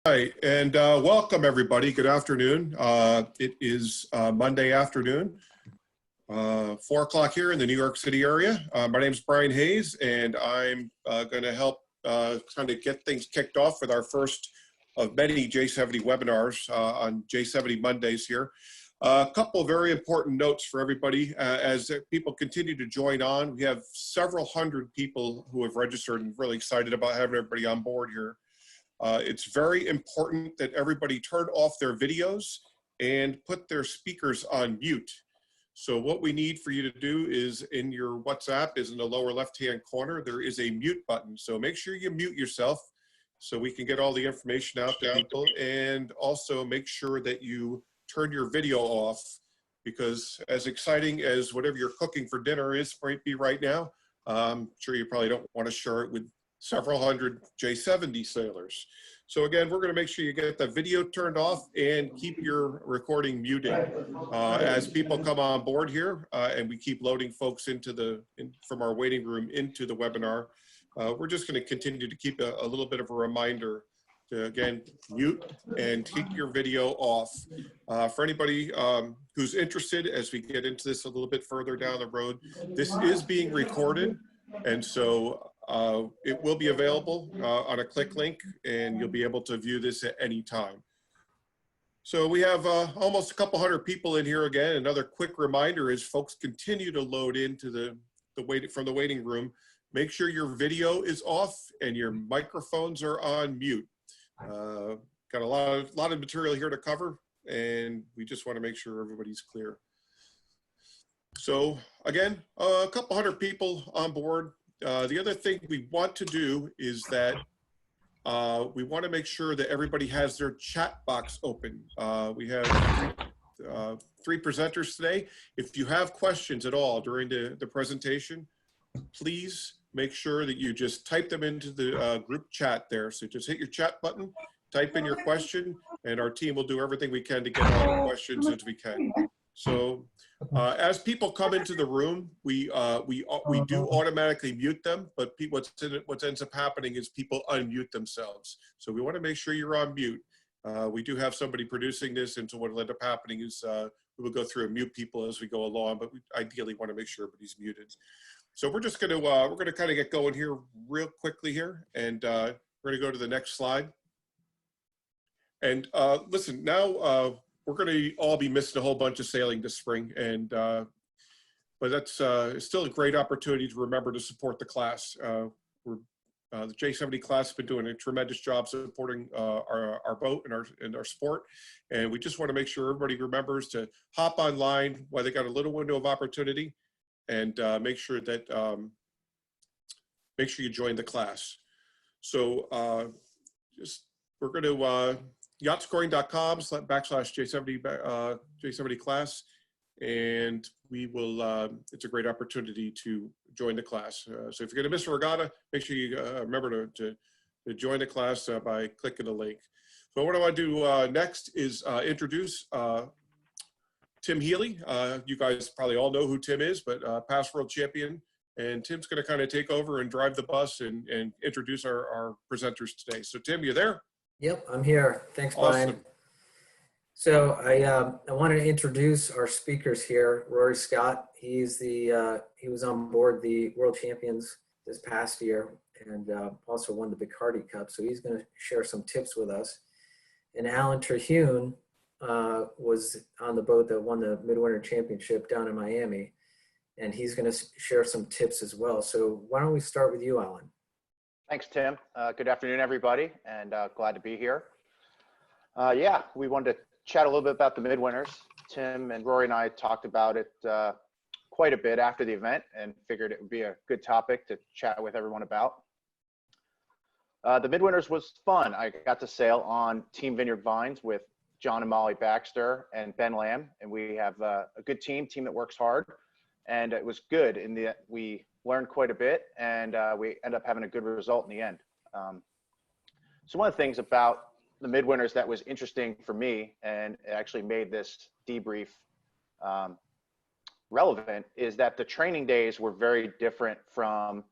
Hi, and welcome everybody. Good afternoon. It is Monday afternoon, 4 o'clock here in the New York City area. My name is Brian Hayes, and I'm going to help kind of get things kicked off with our first of many J70 webinars on J70 Mondays here. A couple of very important notes for everybody as people continue to join on. We have several hundred people who have registered and really excited about having everybody on board here. It's very important that everybody turn off their videos and put their speakers on mute. So what we need for you to do is in your WhatsApp is in the lower left-hand corner, there is a mute button. So make sure you mute yourself so we can get all the information out to people, and also make sure that you turn your video off, because as exciting as whatever you're cooking for dinner is might be right now, I'm sure you probably don't want to share it with several hundred J70 sailors. So again, we're going to make sure you get the video turned off and keep your recording muted. As people come on board here and we keep loading folks into from our waiting room into the webinar, we're just going to continue to keep a little bit of a reminder to, again, mute and keep your video off. For anybody who's interested, as we get into this a little bit further down the road, this is being recorded, and so it will be available on a click link, and you'll be able to view this at any time. So we have almost a couple hundred people in here again. Another quick reminder is folks continue to load into from the waiting room. Make sure your video is off and your microphones are on mute. Got a lot of material here to cover, and we just want to make sure everybody's clear. So again, a couple hundred people on board. The other thing we want to do is that we want to make sure that everybody has their chat box open. We have three presenters today. If you have questions at all during the presentation, please make sure that you just type them into the group chat there. So just hit your chat button, type in your question, and our team will do everything we can to get all the questions as we can. So as people come into the room, we do automatically mute them, but what ends up happening is people unmute themselves. So we want to make sure you're on mute. We do have somebody producing this, and so what will end up happening is we will go through and mute people as we go along, but we ideally want to make sure everybody's muted. So we're just going to kind of get going here real quickly here, and we're going to go to the next slide. And listen, now we're going to all be missing a whole bunch of sailing this spring, and but that's still a great opportunity to remember to support the class. The J70 class has been doing a tremendous job supporting our boat and our sport, and we just want to make sure everybody remembers to hop online while they got a little window of opportunity, and make sure you join the class. So we're going to yachtscoring.com/J70 class, and we will, it's a great opportunity to join the class. So if you're going to miss a regatta, make sure you remember to join the class by clicking the link. So what I want to do next is introduce Tim Healy. You guys probably all know who Tim is, but past world champion. And Tim's going to kind of take over and drive the bus and introduce our presenters today. So Tim, you there? Yep, I'm here. Thanks, Brian. Awesome. So I wanted to introduce our speakers here. Ruairidh Scott, he was on board the World Champions this past year, and also won the Bacardi Cup. So he's going to share some tips with us. And Allan Terhune was on the boat that won the Midwinter Championship down in Miami, and he's going to share some tips as well. So why don't we start with you, Allan? Thanks, Tim. Good afternoon, everybody, and glad to be here. Yeah, we wanted to chat a little bit about the Midwinters. Tim and Rory and I talked about it quite a bit after the event, and figured it would be a good topic to chat with everyone about. The Midwinters was fun. I got to sail on Team Vineyard Vines with John and Molly Baxter and Ben Lamb, and we have a good team that works hard, and it was good in the we learned quite a bit, and we ended up having a good result in the end. So one of the things about the Midwinters that was interesting for me, and it actually made this debrief relevant, is that the training days were very different from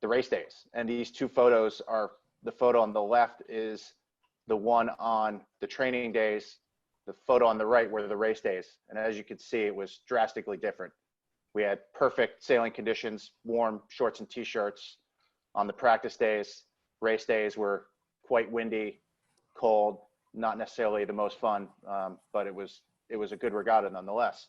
the race days. And these two photos are, the photo on the left is the one on the training days, the photo on the right were the race days. And as you can see, it was drastically different. We had perfect sailing conditions, warm shorts and t-shirts on the practice days. Race days were quite windy, cold, not necessarily the most fun, but it was a good regatta nonetheless.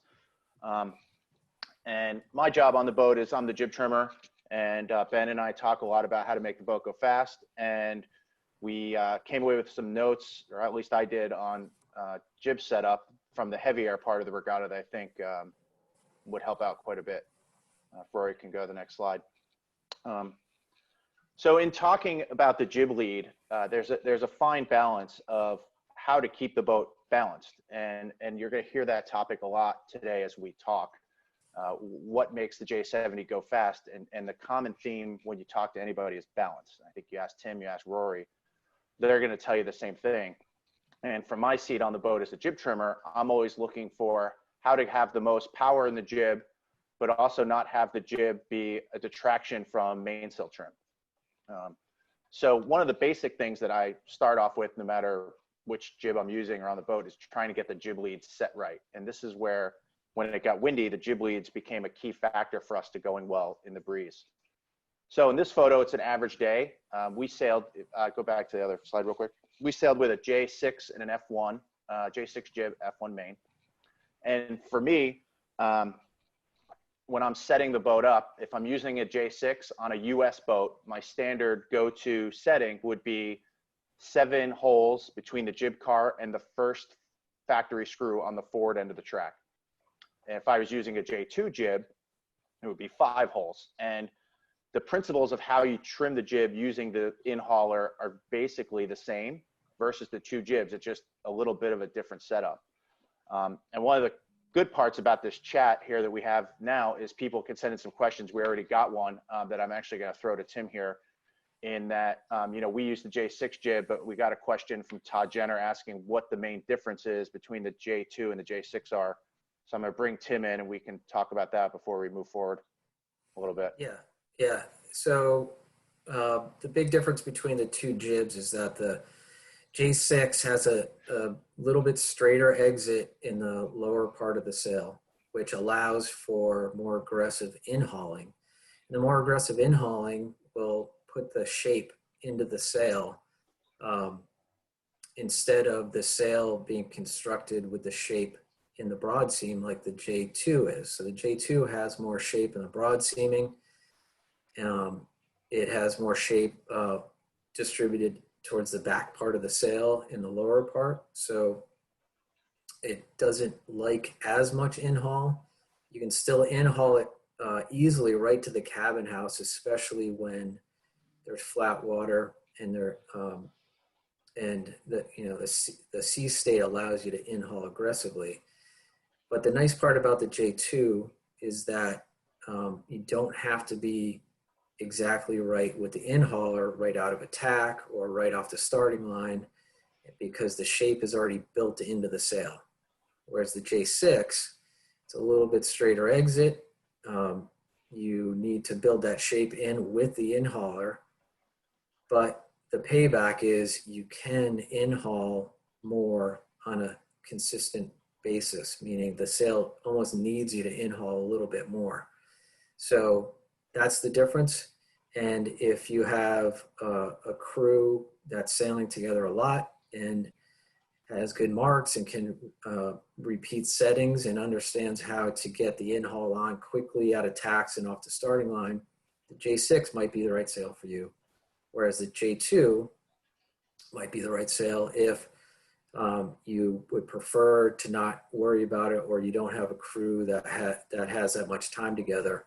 And my job on the boat is I'm the jib trimmer, and Ben and I talk a lot about how to make the boat go fast. And we came away with some notes, or at least I did, on jib setup from the heavy air part of the regatta that I think would help out quite a bit. Rory can go to the next slide. So in talking about the jib lead, there's a fine balance of how to keep the boat balanced. And you're going to hear that topic a lot today as we talk. What makes the J70 go fast? And the common theme when you talk to anybody is balance. I think you ask Tim, you ask Rory, they're going to tell you the same thing. And from my seat on the boat as a jib trimmer, I'm always looking for how to have the most power in the jib, but also not have the jib be a detraction from mainsail trim. So one of the basic things that I start off with, no matter which jib I'm using around the boat, is trying to get the jib leads set right. And this is where, when it got windy, the jib leads became a key factor for us to going well in the breeze. So in this photo, it's an average day. We sailed, go back to the other slide real quick. We sailed with a J6 and an F1, J6 jib, F1 main. And for me, when I'm setting the boat up, if I'm using a J6 on a US boat, my standard go-to setting would be 7 holes between the jib car and the first factory screw on the forward end of the track. And if I was using a J2 jib, it would be 5 holes. And the principles of how you trim the jib using the in-hauler are basically the same versus the 2 jibs. It's just a little bit of a different setup. And one of the good parts about this chat here that we have now is people can send in some questions. We already got one that I'm actually going to throw to Tim here, in that, you know, we use the J6 jib, but we got a question from Todd Jenner asking what the main difference is between the J2 and the J6 are. So I'm going to bring Tim in and we can talk about that before we move forward a little bit. Yeah. So the big difference between the 2 jibs is that the J6 has a little bit straighter exit in the lower part of the sail, which allows for more aggressive in-hauling. And the more aggressive in-hauling will put the shape into the sail instead of the sail being constructed with the shape in the broad seam like the J2 is. So the J2 has more shape in the broad seaming. It has more shape distributed towards the back part of the sail in the lower part. So it doesn't like as much in-haul. You can still in-haul it easily right to the cabin house, especially when there's flat water and the sea state allows you to in-haul aggressively. But the nice part about the J2 is that you don't have to be exactly right with the in-hauler right out of attack or right off the starting line, because the shape is already built into the sail. Whereas the J6, it's a little bit straighter exit. You need to build that shape in with the in-hauler, but the payback is you can in-haul more on a consistent basis, meaning the sail almost needs you to in-haul a little bit more. So that's the difference. And if you have a crew that's sailing together a lot and has good marks and can repeat settings and understands how to get the in-haul on quickly out of tacks and off the starting line, the J6 might be the right sail for you. Whereas the J2 might be the right sail if you would prefer to not worry about it, or you don't have a crew that has that much time together.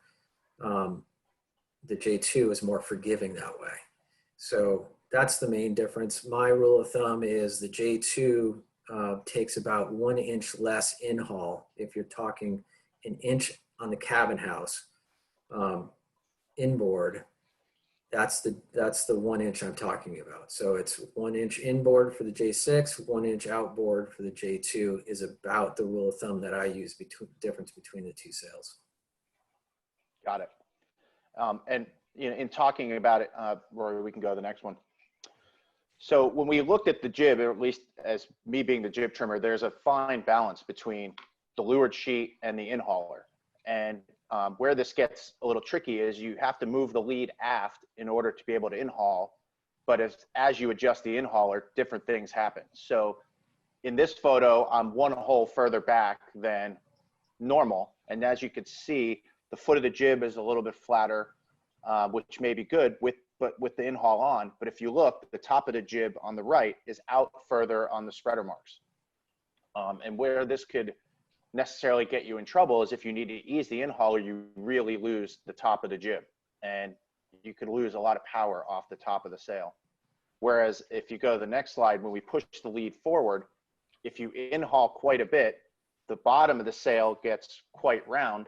The J2 is more forgiving that way. So that's the main difference. My rule of thumb is the J2 takes about 1 inch less in-haul. If you're talking an inch on the cabin house inboard, that's the 1 inch I'm talking about. So it's 1 inch inboard for the J6, 1 inch outboard for the J2 is about the rule of thumb that I use difference between the 2 sails. Got it. And you know, in talking about it, Rory, we can go to the next one. So when we looked at the jib, or at least as me being the jib trimmer, there's a fine balance between the leeward sheet and the in-hauler. And where this gets a little tricky is you have to move the lead aft in order to be able to in-haul. But as you adjust the in-hauler, different things happen. So in this photo, I'm one hole further back than normal. And as you can see, the foot of the jib is a little bit flatter, which may be good with the in-haul on. But if you look, the top of the jib on the right is out further on the spreader marks. And where this could necessarily get you in trouble is if you need to ease the in-hauler, you really lose the top of the jib. And you could lose a lot of power off the top of the sail. Whereas if you go to the next slide, when we push the lead forward, if you in-haul quite a bit, the bottom of the sail gets quite round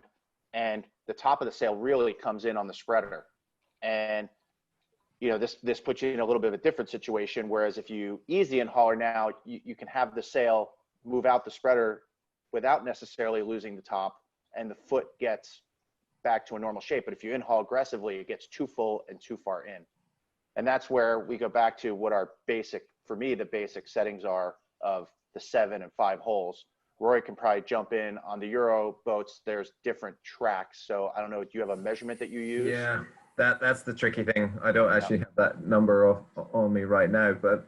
and the top of the sail really comes in on the spreader. And you know, this puts you in a little bit of a different situation. Whereas if you ease the in-hauler now, you can have the sail move out the spreader without necessarily losing the top, and the foot gets back to a normal shape. But if you in-haul aggressively, it gets too full and too far in. And that's where we go back to what our basic, for me, the basic settings are of the 7 and 5 holes. Roy can probably jump in on the Euro boats. There's different tracks. So I don't know, do you have a measurement that you use? Yeah, that's the tricky thing. I don't actually have that number on me right now, but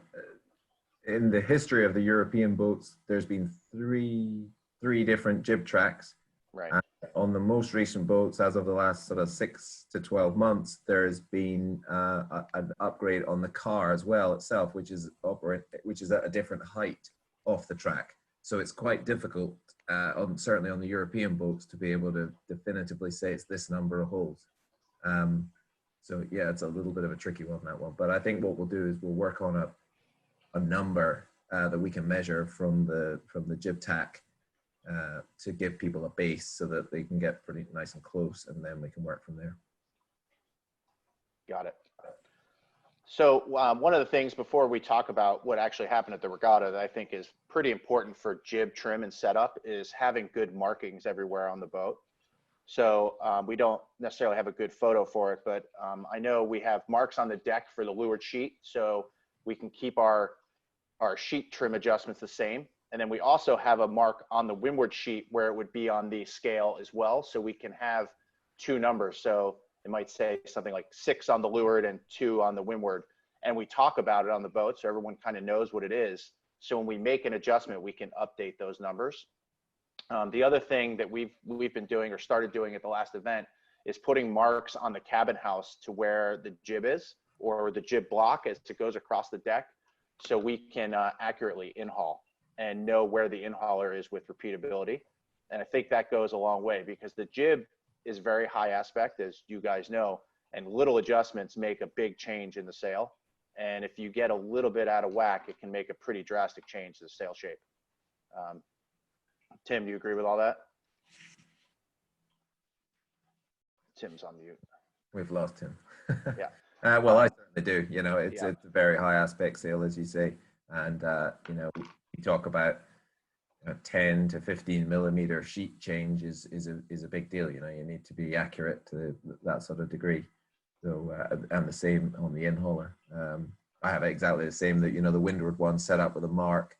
in the history of the European boats, there's been three different jib tracks. Right. And on the most recent boats, as of the last sort of 6 to 12 months, there's been an upgrade on the car as well itself, which is at a different height off the track. So it's quite difficult, certainly on the European boats, to be able to definitively say it's this number of holes. So yeah, it's a little bit of a tricky one, that one. But I think what we'll do is we'll work on a number that we can measure from the jib tack to give people a base so that they can get pretty nice and close, and then we can work from there. Got it. So one of the things before we talk about what actually happened at the regatta that I think is pretty important for jib trim and setup is having good markings everywhere on the boat. So we don't necessarily have a good photo for it, but I know we have marks on the deck for the leeward sheet, so we can keep our sheet trim adjustments the same. And then we also have a mark on the windward sheet where it would be on the scale as well. So we can have 2 numbers. So it might say something like 6 on the leeward and 2 on the windward. And we talk about it on the boat so everyone kind of knows what it is. So when we make an adjustment, we can update those numbers. The other thing that we've been doing or started doing at the last event is putting marks on the cabin house to where the jib is, or the jib block as it goes across the deck, so we can accurately in-haul and know where the in-hauler is with repeatability. And I think that goes a long way because the jib is very high aspect, as you guys know, and little adjustments make a big change in the sail. And if you get a little bit out of whack, it can make a pretty drastic change to the sail shape. Tim, do you agree with all that? Tim's on mute. We've lost him. Yeah. Well, I certainly do. You know, it's Yeah. a very high aspect sail, as you say, and you know, we talk about 10 to 15 millimeter sheet change is a big deal. You know, you need to be accurate to that sort of degree. So and the same on the in-hauler. I have exactly the same. That, you know, the windward one set up with a mark.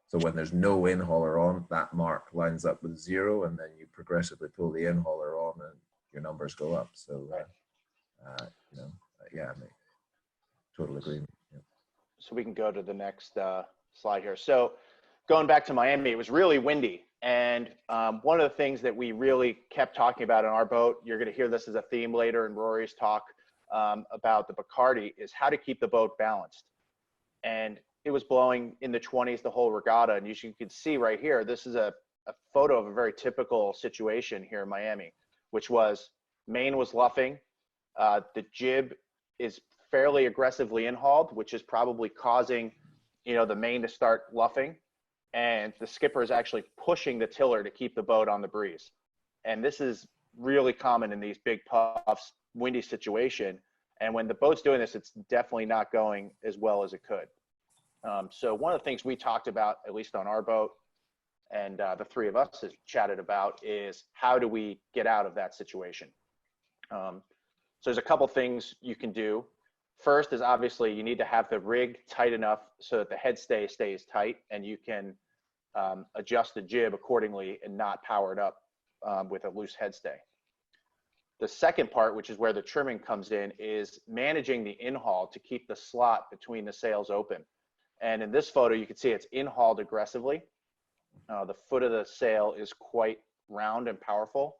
So when there's no in-hauler on, that mark lines up with 0, and then you progressively pull the in-hauler on, and your numbers go up. So you know, yeah, I mean, total agreement. Yeah. So we can go to the next slide here. So going back to Miami, it was really windy. And one of the things that we really kept talking about on our boat, you're going to hear this as a theme later in Rory's talk about the Bacardi, is how to keep the boat balanced. And it was blowing in the 20s the whole regatta. And you can see right here, this is a photo of a very typical situation here in Miami, which was main was luffing. The jib is fairly aggressively in-hauled, which is probably causing, you know, the main to start luffing. And the skipper is actually pushing the tiller to keep the boat on the breeze. And this is really common in these big puffs, windy situation. And when the boat's doing this, it's definitely not going as well as it could. So one of the things we talked about, at least on our boat, and the 3 of us has chatted about, is how do we get out of that situation? So there's a couple things you can do. First is obviously you need to have the rig tight enough so that the headstay stays tight and you can adjust the jib accordingly and not power it up with a loose headstay. The second part, which is where the trimming comes in, is managing the in-haul to keep the slot between the sails open. And in this photo, you can see it's in-hauled aggressively. The foot of the sail is quite round and powerful,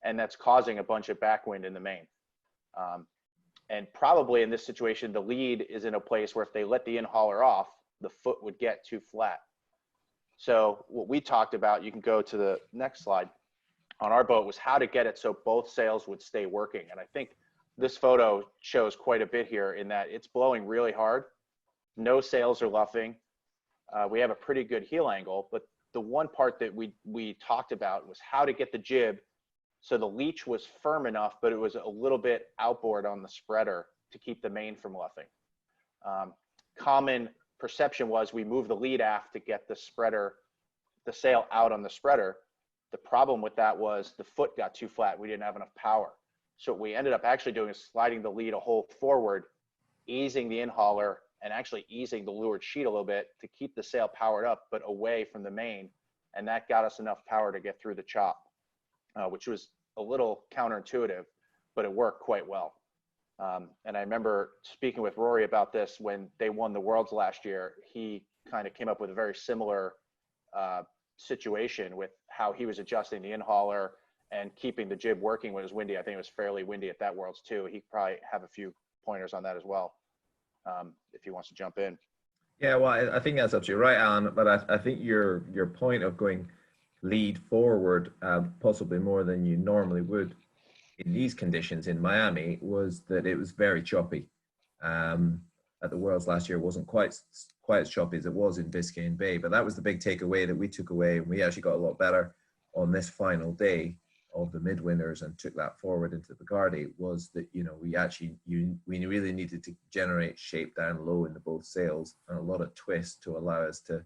and that's causing a bunch of backwind in the main. And probably in this situation, the lead is in a place where if they let the in-hauler off, the foot would get too flat. So what we talked about, you can go to the next slide, on our boat was how to get it so both sails would stay working. And I think this photo shows quite a bit here in that it's blowing really hard. No sails are luffing. We have a pretty good heel angle, but the one part that we talked about was how to get the jib so the leech was firm enough, but it was a little bit outboard on the spreader to keep the main from luffing. Common perception was we moved the lead aft to get the sail out on the spreader. The problem with that was the foot got too flat. We didn't have enough power. So what we ended up actually doing is sliding the lead a hole forward, easing the in-hauler, and actually easing the leeward sheet a little bit to keep the sail powered up, but away from the main. And that got us enough power to get through the chop, which was a little counterintuitive, but it worked quite well. And I remember speaking with Rory about this when they won the Worlds last year. He kind of came up with a very similar situation with how he was adjusting the in-hauler and keeping the jib working when it was windy. I think it was fairly windy at that Worlds too. He probably have a few pointers on that as well, if he wants to jump in. Yeah, well, I think that's absolutely right, Alan. But I think your point of going lead forward, possibly more than you normally would in these conditions in Miami, was that it was very choppy. At the Worlds last year, it wasn't quite as choppy as it was in Biscayne Bay, but that was the big takeaway that we took away, and we actually got a lot better on this final day of the Midwinters and took that forward into Bacardi. Was that, you know, we really needed to generate shape down low in the both sails and a lot of twist to allow us to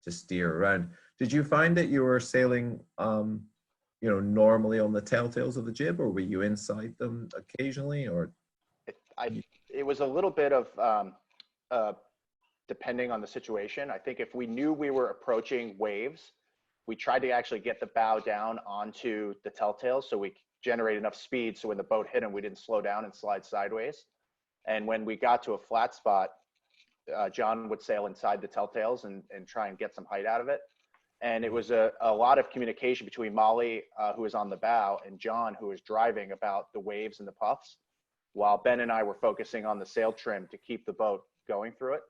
steer around. Did you find that you were sailing normally on the telltales of the jib, or were you inside them occasionally? Or it was a little bit of depending on the situation. I think if we knew we were approaching waves, we tried to actually get the bow down onto the telltales so we generate enough speed so when the boat hit them, we didn't slow down and slide sideways. And when we got to a flat spot, John would sail inside the telltales and try and get some height out of it. And it was a lot of communication between Molly, who was on the bow, and John, who was driving, about the waves and the puffs, while Ben and I were focusing on the sail trim to keep the boat going through it.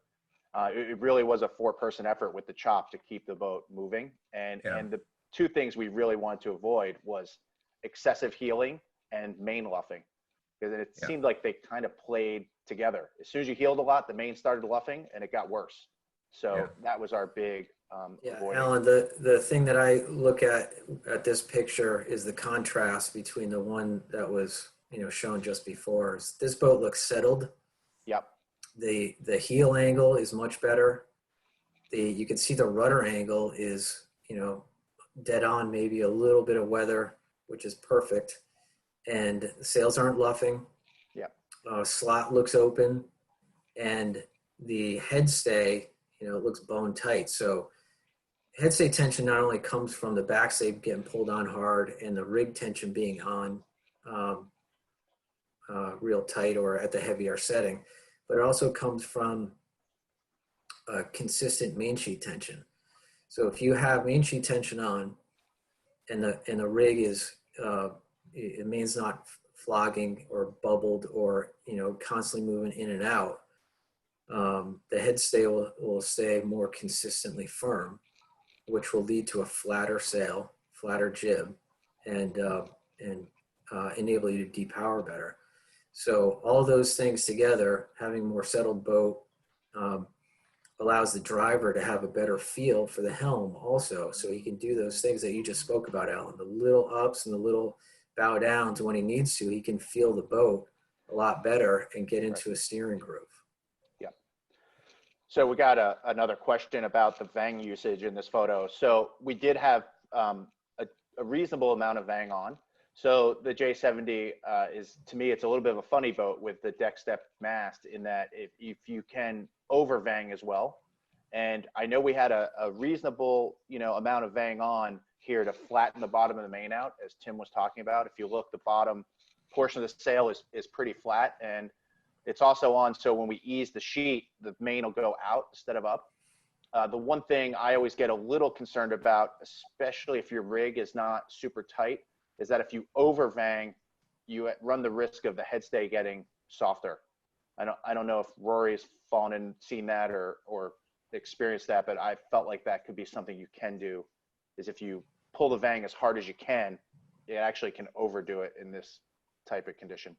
It really was a four-person effort with the chop to keep the boat moving. And the two things we really wanted to avoid was excessive heeling and main luffing, because it seemed like they kind of played together. As soon as you heeled a lot, the main started luffing and it got worse. So that was our big avoiding. Alan, the thing that I look at this picture is the contrast between the one that was shown just before. This boat looks settled. Yep. The heel angle is much better. You can see the rudder angle is dead on, maybe a little bit of weather, which is perfect. And the sails aren't luffing. Yep. Slot looks open, and the headstay it looks bone tight. So headstay tension not only comes from the backstay getting pulled on hard and the rig tension being on real tight or at the heavier setting, but it also comes from consistent main sheet tension. So if you have main sheet tension on and the rig is, it means not flogging or bubbled or, constantly moving in and out, the headstay will stay more consistently firm, which will lead to a flatter sail, flatter jib, and enable you to depower better. So all those things together, having a more settled boat, allows the driver to have a better feel for the helm also. So he can do those things that you just spoke about, Alan, the little ups and the little bow downs when he needs to. He can feel the boat a lot better and get into a steering groove. Yeah. So we got another question about the Vang usage in this photo. So we did have a reasonable amount of Vang on. So the J70 is, to me, it's a little bit of a funny boat with the deck step mast in that if you can over vang as well. And I know we had a reasonable, amount of vang on here to flatten the bottom of the main out, as Tim was talking about. If you look, the bottom portion of the sail is pretty flat, and it's also on so when we ease the sheet, the main will go out instead of up. The one thing I always get a little concerned about, especially if your rig is not super tight, is that if you over vang, you run the risk of the headstay getting softer. I don't know if Rory's fallen and seen that or experienced that, but I felt like that could be something you can do, is if you pull the vang as hard as you can, it actually can overdo it in this type of condition.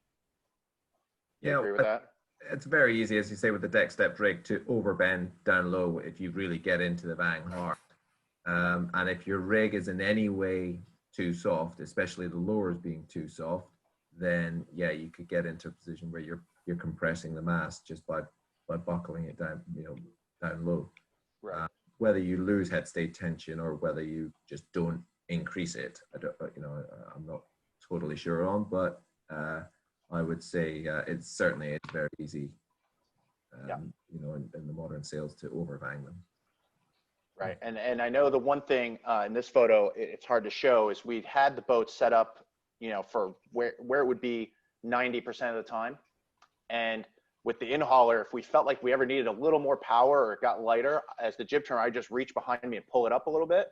You agree with that? It's very easy, as you say, with the deck step rig to overbend down low if you really get into the vang hard. And if your rig is in any way too soft, especially the lowers being too soft, then yeah, you could get into a position where you're compressing the mast just by buckling it down, down low. Right. Whether you lose headstay tension or whether you just don't increase it, I'm not totally sure on, but I would say it's very easy, in the modern sails to overvang them. Right, and I know the one thing in this photo, it's hard to show, is we had the boat set up, for where it would be 90% of the time. And with the in-hauler, if we felt like we ever needed a little more power or it got lighter, as the jib turner, I just reach behind me and pull it up a little bit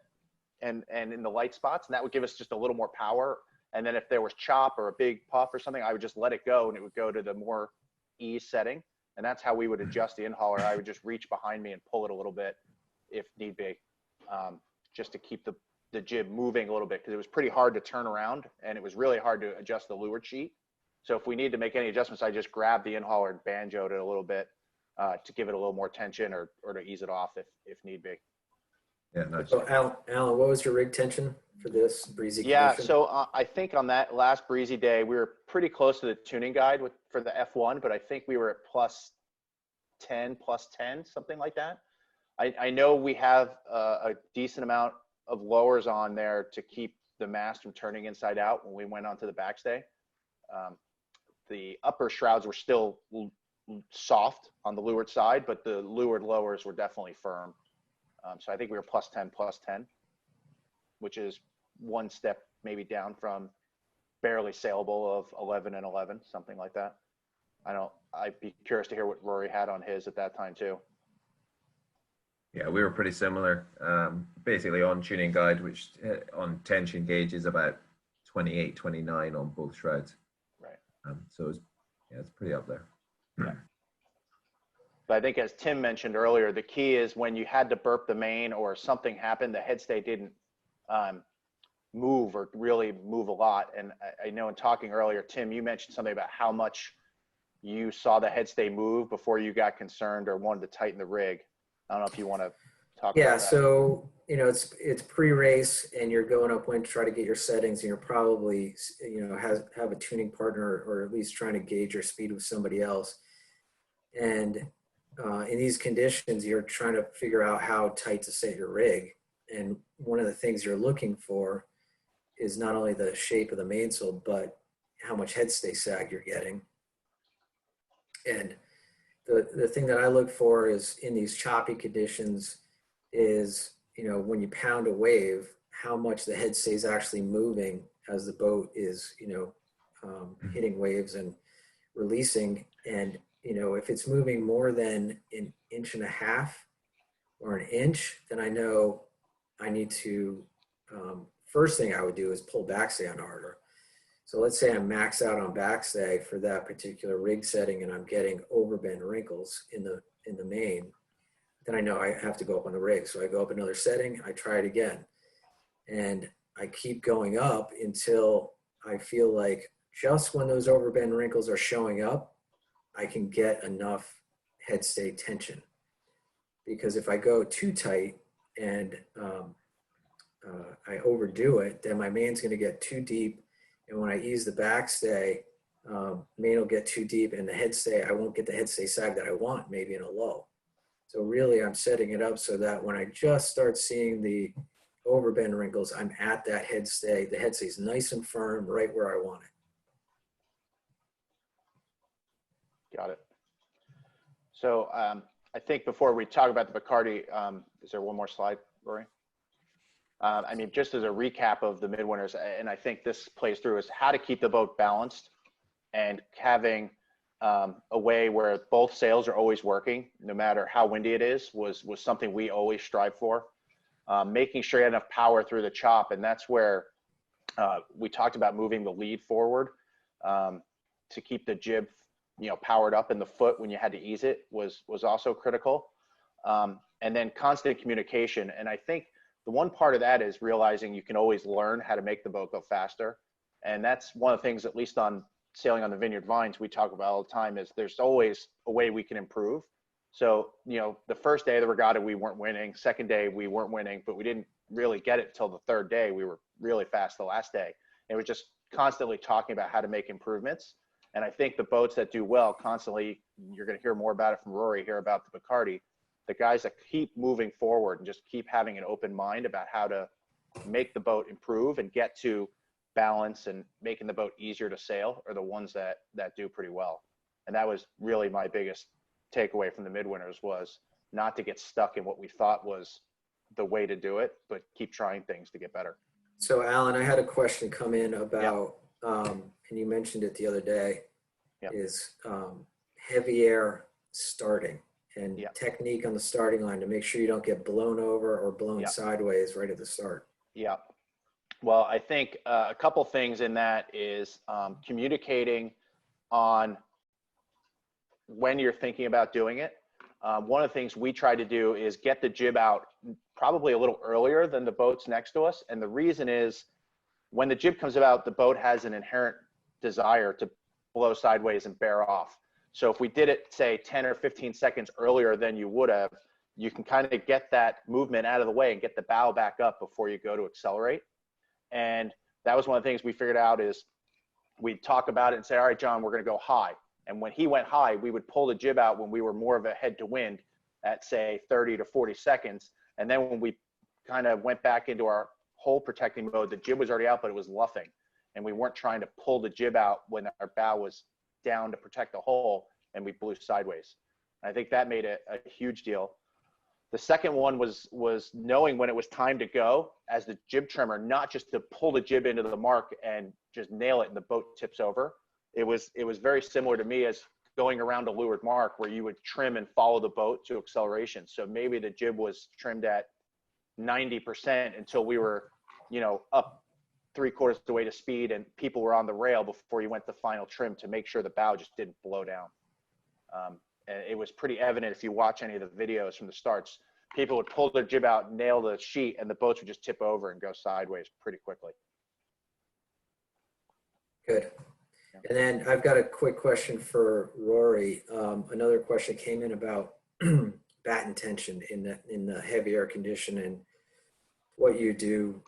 and in the light spots, and that would give us just a little more power. And then if there was chop or a big puff or something, I would just let it go and it would go to the more ease setting. And that's how we would adjust the in-hauler. I would just reach behind me and pull it a little bit if need be, just to keep the jib moving a little bit, because it was pretty hard to turn around and it was really hard to adjust the leeward sheet. So if we need to make any adjustments, I just grab the in-hauler and banjoed it a little bit to give it a little more tension or to ease it off if need be. Yeah, nice. So Allan, what was your rig tension for this breezy condition? Yeah, so I think on that last breezy day, we were pretty close to the tuning guide for the F1, but I think we were at plus 10, something like that. I know we have a decent amount of lowers on there to keep the mast from turning inside out when we went onto the backstay. The upper shrouds were still soft on the leeward side, but the leeward lowers were definitely firm. So I think we were plus 10, which is one step maybe down from barely sailable of 11 and 11, something like that. I'd be curious to hear what Rory had on his at that time too. Yeah, we were pretty similar. Basically on tuning guide, which on tension gauge is about 28, 29 on both shrouds. Right. So it's pretty up there. Yeah. But I think, as Tim mentioned earlier, the key is when you had to burp the main or something happened, the headstay didn't move or really move a lot. And I know in talking earlier, Tim, you mentioned something about how much you saw the headstay move before you got concerned or wanted to tighten the rig. I don't know if you want to talk about that. Yeah, so, it's pre-race and you're going upwind to try to get your settings, and you're probably, have a tuning partner or at least trying to gauge your speed with somebody else. And in these conditions, you're trying to figure out how tight to set your rig. And one of the things you're looking for is not only the shape of the mainsail, but how much headstay sag you're getting. And the thing that I look for is in these choppy conditions is, when you pound a wave, how much the headstay is actually moving as the boat is, hitting waves and releasing. And if it's moving more than an inch and a half or an inch, then I know I need to, first thing I would do is pull backstay on harder. So let's say I'm maxed out on backstay for that particular rig setting and I'm getting overbend wrinkles in the main, then I know I have to go up on the rig. So I go up another setting, I try it again. And I keep going up until I feel like just when those overbend wrinkles are showing up, I can get enough headstay tension. Because if I go too tight and I overdo it, then my main's going to get too deep. And when I ease the backstay, main will get too deep, and the headstay, I won't get the headstay sag that I want, maybe in a low. So really, I'm setting it up so that when I just start seeing the overbend wrinkles, I'm at that head stay. The head stay's nice and firm, right where I want it. Got it. So I think before we talk about the Bacardi, is there one more slide, Rory? I mean, just as a recap of the Midwinters, and I think this plays through, is how to keep the boat balanced and having a way where both sails are always working, no matter how windy it is, was something we always strive for. Making sure you had enough power through the chop, and that's where we talked about moving the lead forward to keep the jib, powered up in the foot when you had to ease it was also critical. And then constant communication. And I think the one part of that is realizing you can always learn how to make the boat go faster. And that's one of the things, at least on sailing on the Vineyard Vines, we talk about all the time, is there's always a way we can improve. So, the first day of the regatta, we weren't winning. Second day, we weren't winning, but we didn't really get it till the third day. We were really fast the last day. It was just constantly talking about how to make improvements. And I think the boats that do well constantly, you're going to hear more about it from Rory here about the Bacardi, the guys that keep moving forward and just keep having an open mind about how to make the boat improve and get to balance and making the boat easier to sail are the ones that do pretty well. And that was really my biggest takeaway from the Midwinters, was not to get stuck in what we thought was the way to do it, but keep trying things to get better. So Allan, I had a question come in about, and you mentioned it the other day, is heavy air starting and technique on the starting line to make sure you don't get blown over or blown sideways right at the start. Yeah. Well, I think a couple things in that is communicating on when you're thinking about doing it. One of the things we try to do is get the jib out probably a little earlier than the boats next to us. And the reason is when the jib comes about, the boat has an inherent desire to blow sideways and bear off. So if we did it, say 10 or 15 seconds earlier than you would have, you can kind of get that movement out of the way and get the bow back up before you go to accelerate. And that was one of the things we figured out, is we'd talk about it and say, all right, John, we're going to go high. And when he went high, we would pull the jib out when we were more of a head to wind at, say, 30 to 40 seconds. And then when we kind of went back into our hull protecting mode, the jib was already out, but it was luffing. And we weren't trying to pull the jib out when our bow was down to protect the hull, and we blew sideways. I think that made it a huge deal. The second one was knowing when it was time to go as the jib trimmer, not just to pull the jib into the mark and just nail it and the boat tips over. It was very similar to me as going around a leeward mark, where you would trim and follow the boat to acceleration. So maybe the jib was trimmed at 90% until we were, up 3/4 of the way to speed and people were on the rail before you went to final trim to make sure the bow just didn't blow down. And it was pretty evident if you watch any of the videos from the starts, people would pull their jib out, nail the sheet, and the boats would just tip over and go sideways pretty quickly. Good. And then I've got a quick question for Rory. Another question came in about batten tension in the heavy air condition and what you do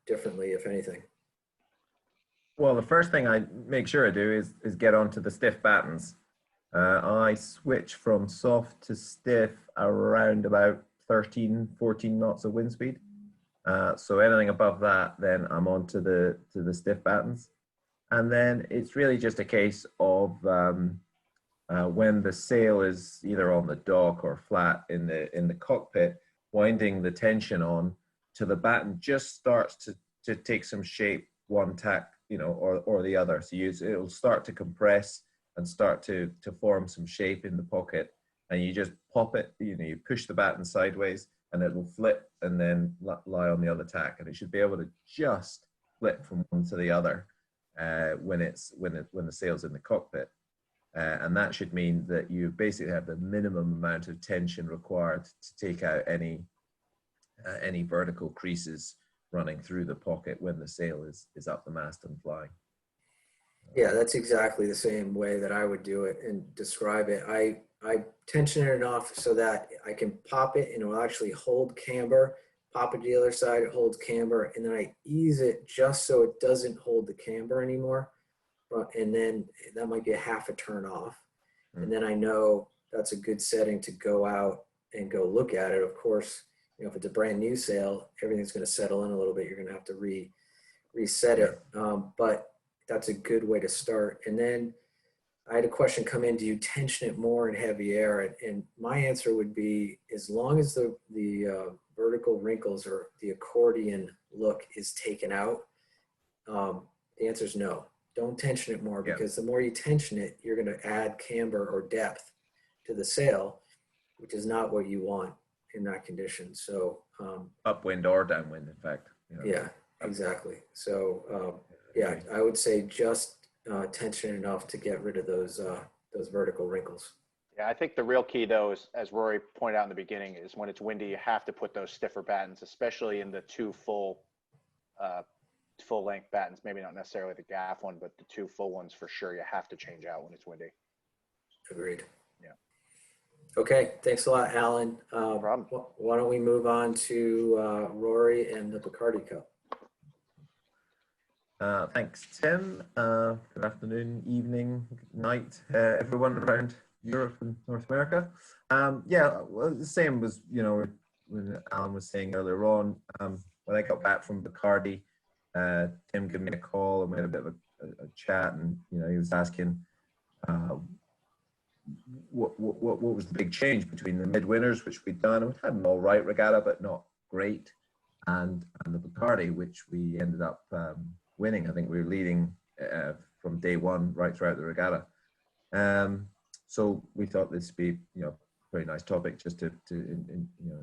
differently, if anything. Well, the first thing I make sure I do is get onto the stiff battens. I switch from soft to stiff around about 13, 14 knots of wind speed. So anything above that, then I'm onto the stiff battens. And then it's really just a case of when the sail is either on the dock or flat in the cockpit, winding the tension on to the batten just starts to take some shape, one tack, or the other. So it'll start to compress and start to form some shape in the pocket, and you just pop it, you push the batten sideways and it will flip and then lie on the other tack, and it should be able to just flip from one to the other when the sail's in the cockpit. And that should mean that you basically have the minimum amount of tension required to take out any vertical creases running through the pocket when the sail is up the mast and flying. Yeah, that's exactly the same way that I would do it and describe it. I tension it enough so that I can pop it and it will actually hold camber, pop it to the other side, it holds camber, and then I ease it just so it doesn't hold the camber anymore. And then that might be a half a turn off. And then I know that's a good setting to go out and go look at it. Of course, if it's a brand new sail, everything's going to settle in a little bit. You're going to have to reset it. But that's a good way to start. And then I had a question come in, do you tension it more in heavy air? And my answer would be, as long as the vertical wrinkles or the accordion look is taken out, the answer is no. Don't tension it more, because the more you tension it, you're going to add camber or depth to the sail, which is not what you want in that condition. So upwind or downwind, in fact. Yeah, exactly. So yeah, I would say just tension enough to get rid of those vertical wrinkles. Yeah, I think the real key, though, is, as Rory pointed out in the beginning, is when it's windy, you have to put those stiffer battens, especially in the two full length battens. Maybe not necessarily the gaff one, but the two full ones for sure. You have to change out when it's windy. Agreed. Yeah. Okay, thanks a lot, Allan. No problem. Why don't we move on to Rory and the Bacardi Cup? Thanks, Tim. Good afternoon, evening, night, everyone around Europe and North America. Yeah, well, the same was, when Allan was saying earlier on, when I got back from Bacardi, Tim gave me a call and we had a bit of a chat, and, he was asking what was the big change between the Midwinters, which we'd done. We had an all right regatta, but not great, and the Bacardi, which we ended up winning. I think we were leading from day one right throughout the regatta. So we thought this would be, a very nice topic just to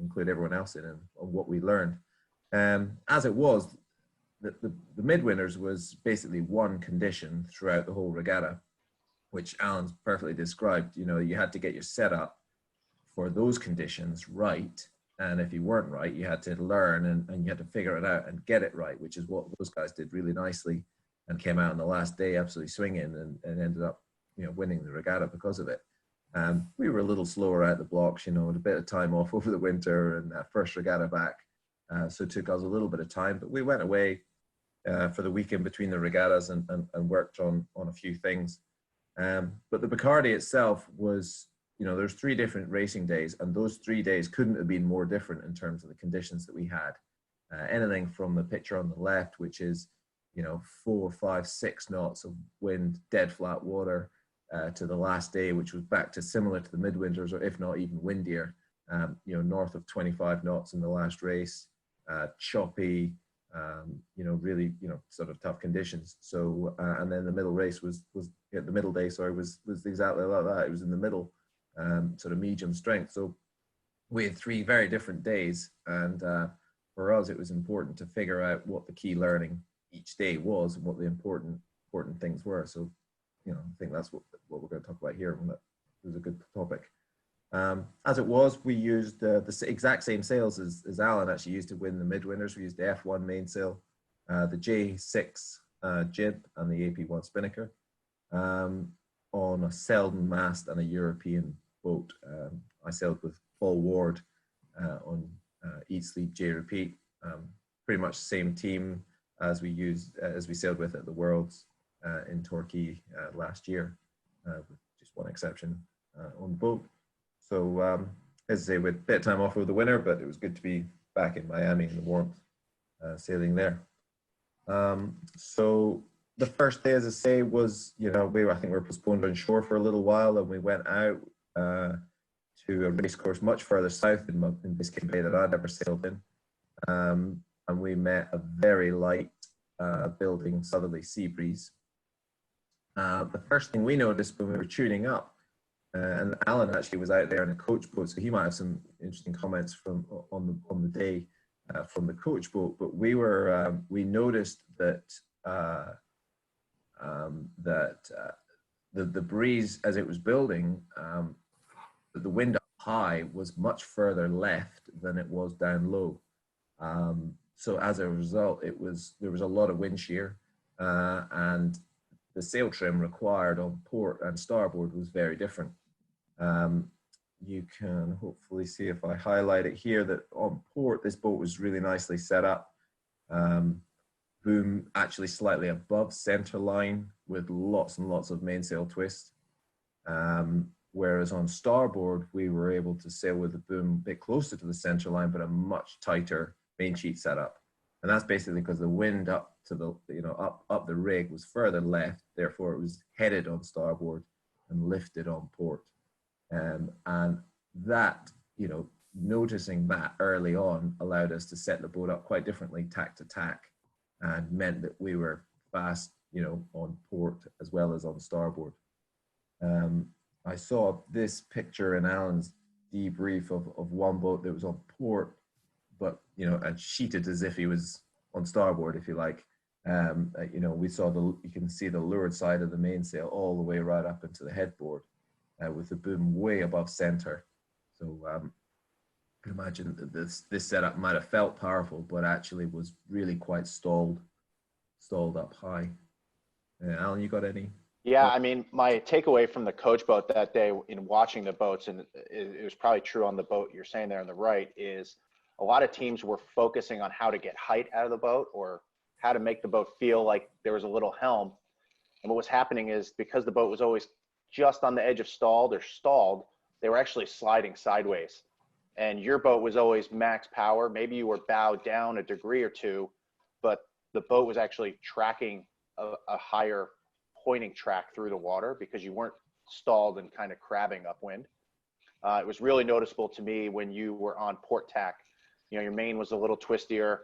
include everyone else in and on what we learned. As it was, the Midwinters was basically one condition throughout the whole regatta, which Alan's perfectly described. You had to get your setup for those conditions right. And if you weren't right, you had to learn and you had to figure it out and get it right, which is what those guys did really nicely, and came out on the last day absolutely swinging and ended up, winning the regatta because of it. We were a little slower out the blocks, with a bit of time off over the winter and that first regatta back. So it took us a little bit of time, but we went away for the weekend between the regattas and worked on a few things. But the Bacardi itself was, there's 3 different racing days, and those 3 days couldn't have been more different in terms of the conditions that we had. Anything from the picture on the left, which is, 4, 5, 6 knots of wind, dead flat water, to the last day, which was back to similar to the Midwinters, or if not even windier, north of 25 knots in the last race, choppy, really, sort of tough conditions. So, and then the middle race was the middle day, was exactly like that. It was in the middle. Sort of medium strength. So we had 3 very different days, and for us it was important to figure out what the key learning each day was and what the important things were. So I think that's what we're going to talk about here, and that was a good topic. As it was, we used the exact same sails as Allan actually used to win the Midwinters. We used the F1 mainsail, the J6 jib, and the AP1 spinnaker on a Selden mast and a European boat. I sailed with Paul Ward on Eat Sleep J Repeat, pretty much the same team as we sailed with at the Worlds in Torquay last year, with just one exception on the boat. So as I say, with a bit of time off over the winter, but it was good to be back in Miami in the warmth, sailing there. So the first day, as I say, was, I think we were postponed on shore for a little while, and we went out to a race course much further south in Biscayne Bay that I'd ever sailed in. And we met a very light building southerly sea breeze. The first thing we noticed when we were tuning up, and Allan actually was out there in a coach boat, so he might have some interesting comments on the day from the coach boat. But we noticed that the breeze, as it was building, the wind up high was much further left than it was down low. So as a result, there was a lot of wind shear, and the sail trim required on port and starboard was very different. You can hopefully see, if I highlight it here, that on port, this boat was really nicely set up. Boom actually slightly above center line with lots and lots of mainsail twist. whereas on starboard, we were able to sail with the boom a bit closer to the center line, but a much tighter main sheet setup. And that's basically because the wind up to the, up the rig was further left, therefore it was headed on starboard and lifted on port. And that, noticing that early on allowed us to set the boat up quite differently, tack to tack, and meant that we were fast, on port as well as on starboard. I saw this picture in Allan's debrief of one boat that was on port, but, and sheeted as if he was on starboard, if you like. We saw you can see the leeward side of the mainsail all the way right up into the headboard, with the boom way above center. So I can imagine that this setup might have felt powerful, but actually was really quite stalled up high. Allan, you got any? Yeah, I mean, my takeaway from the coach boat that day in watching the boats, and it was probably true on the boat you're saying there on the right, is a lot of teams were focusing on how to get height out of the boat or how to make the boat feel like there was a little helm. And what was happening is because the boat was always just on the edge of stalled, they were actually sliding sideways. And your boat was always max power. Maybe you were bowed down a degree or two, but the boat was actually tracking a higher pointing track through the water because you weren't stalled and kind of crabbing upwind. It was really noticeable to me when you were on port tack. Your main was a little twistier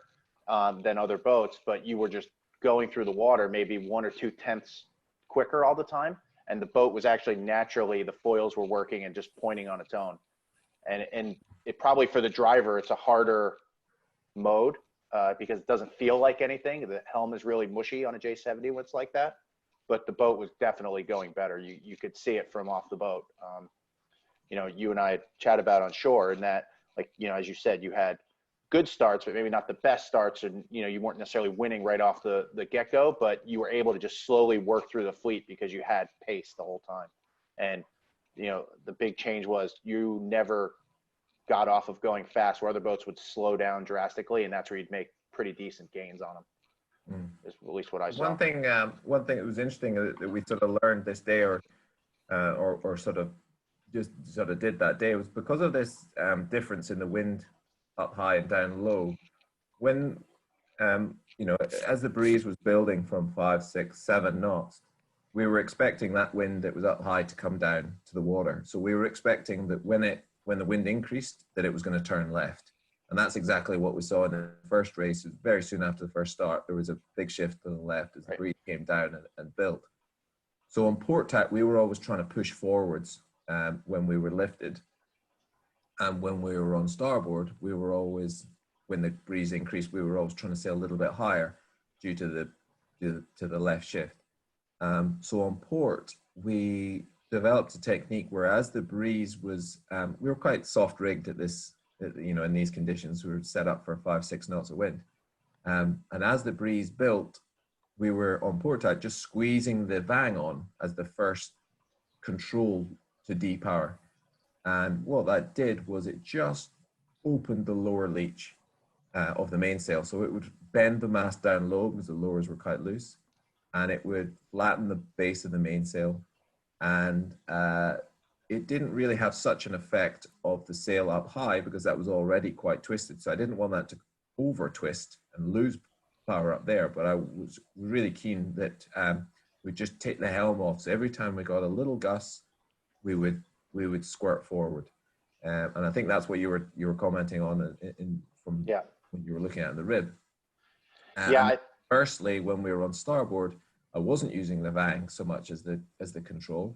than other boats, but you were just going through the water maybe 1 or 2 tenths quicker all the time. And the boat was actually naturally, the foils were working and just pointing on its own. And it probably for the driver, it's a harder mode because it doesn't feel like anything. The helm is really mushy on a J70 when it's like that. But the boat was definitely going better. You could see it from off the boat. You and I chat about on shore, and that, as you said, you had good starts, but maybe not the best starts, and you weren't necessarily winning right off the get-go, but you were able to just slowly work through the fleet because you had pace the whole time. And the big change was you never got off of going fast, where other boats would slow down drastically, and that's where you'd make pretty decent gains on them. Is at least what I saw. One thing that was interesting that we sort of learned this day, or sort of did that day, was because of this difference in the wind up high and down low. When as the breeze was building from 5, 6, 7 knots, we were expecting that wind that was up high to come down to the water. So we were expecting that when the wind increased, that it was going to turn left. And that's exactly what we saw in the first race. Very soon after the first start, there was a big shift to the left as the breeze came down and built. So on port tack, we were always trying to push forwards when we were lifted. And when we were on starboard, we were always, when the breeze increased, we were always trying to sail a little bit higher due to the left shift. So on port, we developed a technique where as the breeze was, we were quite soft rigged at this, in these conditions. We were set up for 5, 6 knots of wind. And as the breeze built, we were on port tack just squeezing the vang on as the first control to depower. And what that did was it just opened the lower leach of the mainsail. So it would bend the mast down low because the lowers were quite loose, and it would flatten the base of the mainsail. And it didn't really have such an effect of the sail up high because that was already quite twisted. So I didn't want that to over twist and lose power up there, but I was really keen that we'd just take the helm off. So every time we got a little gust, we would squirt forward. And I think that's what you were commenting on from when you were looking at the rib. Firstly, when we were on starboard, I wasn't using the vang so much as the control.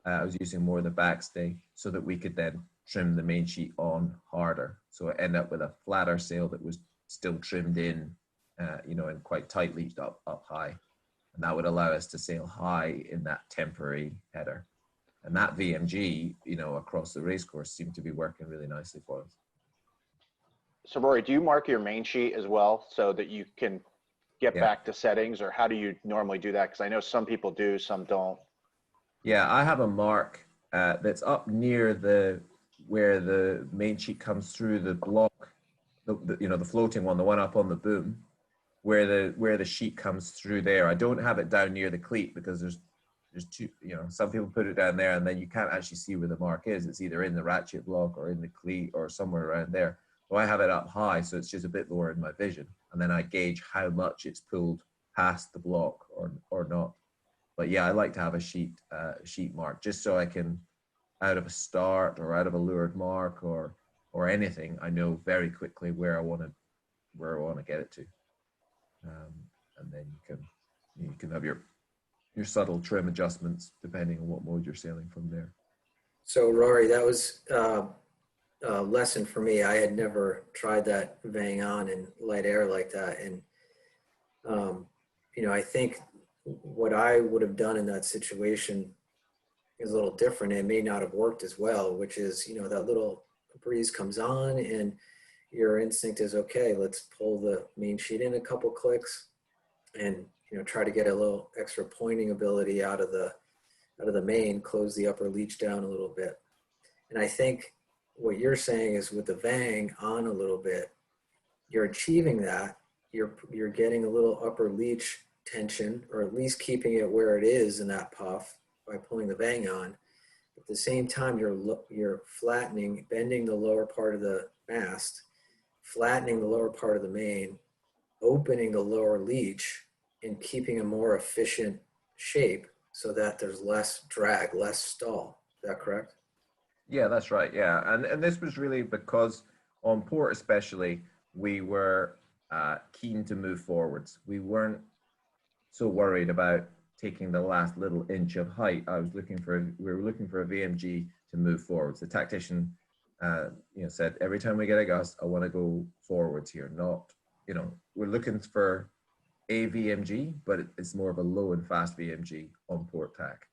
I was using more of the backstay so that we could then trim the main sheet on harder. So I end up with a flatter sail that was still trimmed in, and quite tight leached up high. And that would allow us to sail high in that temporary header. And that VMG, across the race course seemed to be working really nicely for us. So Rory, do you mark your main sheet as well so that you can get back to settings, or how do you normally do that? Because I know some people do, some don't. Yeah, I have a mark that's up near where the main sheet comes through the block, the floating one, the one up on the boom, where the sheet comes through there. I don't have it down near the cleat because there's there's two, some people put it down there and then you can't actually see where the mark is. It's either in the ratchet block or in the cleat or somewhere around there. So I have it up high, so it's just a bit lower in my vision. And then I gauge how much it's pulled past the block or not. But yeah, I like to have a sheet mark just so I can, out of a start or out of a lured mark or anything, I know very quickly where I want to get it to. And then you can have your subtle trim adjustments depending on what mode you're sailing from there. So Rory, that was a lesson for me. I had never tried that vang on in light air like that. And, I think what I would have done in that situation is a little different. It may not have worked as well, which is, that little breeze comes on and your instinct is, okay, let's pull the main sheet in a couple clicks and, try to get a little extra pointing ability out of the main, close the upper leach down a little bit. And I think what you're saying is with the vang on a little bit, you're achieving that. You're getting a little upper leach tension, or at least keeping it where it is in that puff by pulling the vang on. At the same time, you're flattening, bending the lower part of the mast, flattening the lower part of the main, opening the lower leach, and keeping a more efficient shape so that there's less drag, less stall. Is that correct? Yeah, that's right. Yeah, and this was really because on port especially, we were keen to move forwards. We weren't so worried about taking the last little inch of height. We were looking for a VMG to move forwards. The tactician, said every time we get a gust, I want to go forwards here. Not, we're looking for a VMG, but it's more of a low and fast VMG on port tack.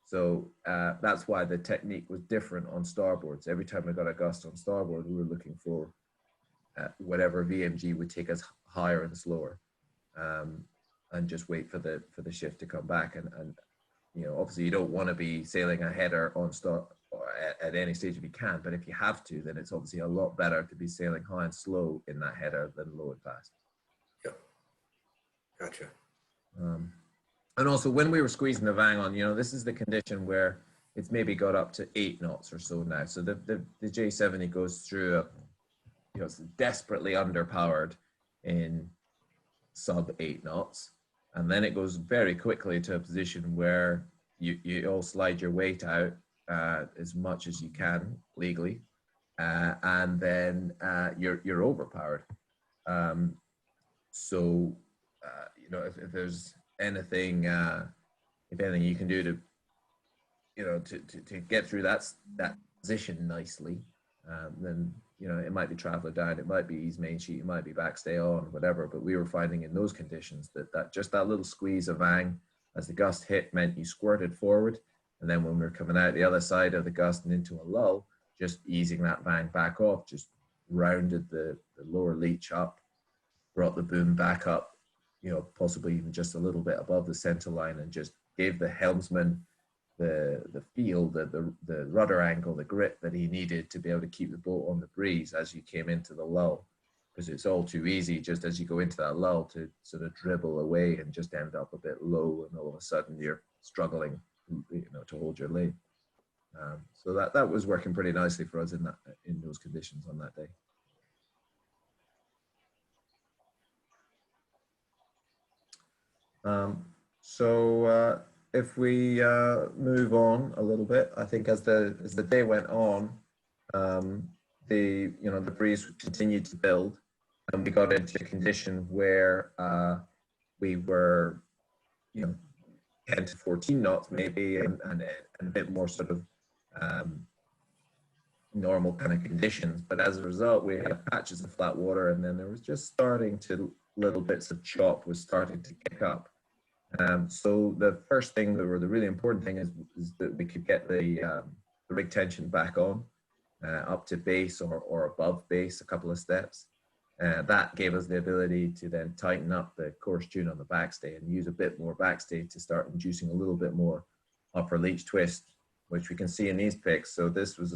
So that's why the technique was different on starboards. Every time we got a gust on starboard, we were looking for whatever VMG would take us higher and slower, and just wait for the shift to come back. And obviously you don't want to be sailing a header on start at any stage if you can, but if you have to, then it's obviously a lot better to be sailing high and slow in that header than low and fast. Yep. Gotcha. And also when we were squeezing the vang on, this is the condition where it's maybe got up to 8 knots or so now. So the J70 goes through it's desperately underpowered in sub 8 knots. And then it goes very quickly to a position where you all slide your weight out as much as you can legally. And then you're overpowered. So, if there's anything, you can do to get through that position nicely, then, it might be traveler down, it might be ease main sheet, it might be backstay on, whatever. But we were finding in those conditions that just that little squeeze of vang as the gust hit meant you squirted forward. And then when we were coming out the other side of the gust and into a lull, just easing that vang back off, just rounded the lower leach up, brought the boom back up, possibly even just a little bit above the center line, and just gave the helmsman the feel, the rudder angle, the grip that he needed to be able to keep the boat on the breeze as you came into the lull. Because it's all too easy just as you go into that lull to sort of dribble away and just end up a bit low, and all of a sudden you're struggling, to hold your lane. So that was working pretty nicely for us in those conditions on that day. If we move on a little bit, I think as the day went on, the breeze continued to build, and we got into a condition where we were 10 to 14 knots maybe, and a bit more sort of normal kind of conditions. But as a result, we had patches of flat water, and then there was just little bits of chop was starting to kick up. So the first thing, or the really important thing, is that we could get the rig tension back on, up to base or above base a couple of steps. That gave us the ability to then tighten up the course tune on the backstay and use a bit more backstay to start inducing a little bit more upper leach twist, which we can see in these pics. So this was,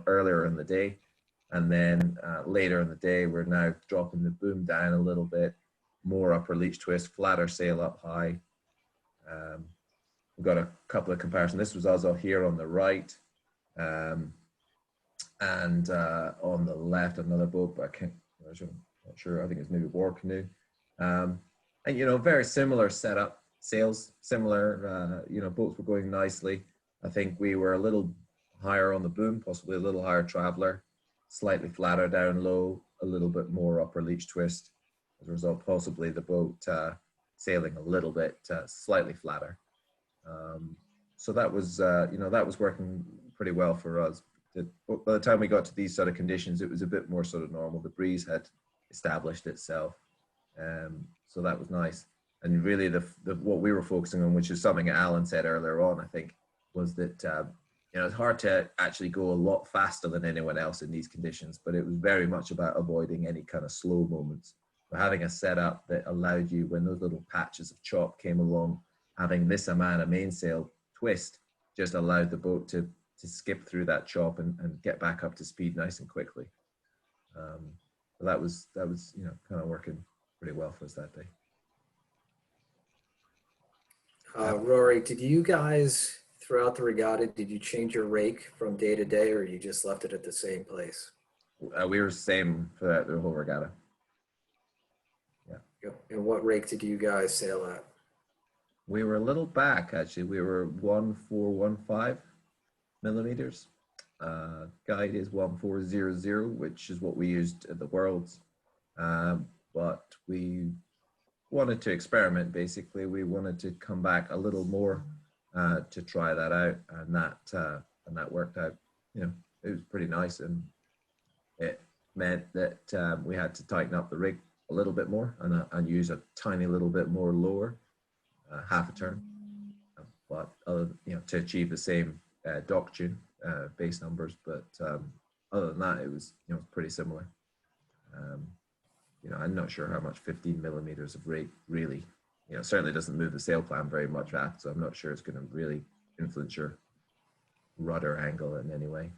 earlier in the day, and then later in the day, we're now dropping the boom down a little bit, more upper leach twist, flatter sail up high, we've got a couple of comparisons. This was us all here on the right, and on the left, another boat, but I'm not sure. I think it's maybe War Canoe. And, you know, very similar setup, sails, similar, you know, boats were going nicely. I think we were a little higher on the boom, possibly a little higher traveler, slightly flatter down low, a little bit more upper leech twist. As a result, possibly the boat sailing a little bit slightly flatter. So that was, you know, that was working pretty well for us. By the time we got to these sort of conditions, it was a bit more sort of normal. The breeze had established itself. So that was nice. And really what we were focusing on, which is something Allan said earlier on, I think, was that, you know, it's hard to actually go a lot faster than anyone else in these conditions, but it was very much about avoiding any kind of slow moments. So having a setup that allowed you, when those little patches of chop came along, having this amount of mainsail twist just allowed the boat to skip through that chop and get back up to speed nice and quickly. So that was, you know, kind of working pretty well for us that day. Rory, did you guys, throughout the regatta, did you change your rake from day to day, or you just left it at the same place? We were same for the whole regatta. Yeah. And what rake did you guys sail at? We were a little back, actually. We were 1415 millimeters. Guide is 1400, which is what we used at the Worlds. But we wanted to experiment, basically. We wanted to come back a little more to try that out, and that worked out. You know, it was pretty nice, and it meant that we had to tighten up the rig a little bit more and use a tiny little bit more lower, half a turn, but you know, to achieve the same dock tune base numbers. But other than that, it was, you know, pretty similar. You know, I'm not sure how much 15 millimeters of rake really, you know, certainly doesn't move the sail plan very much aft, so I'm not sure it's going to really influence your rudder angle in any way.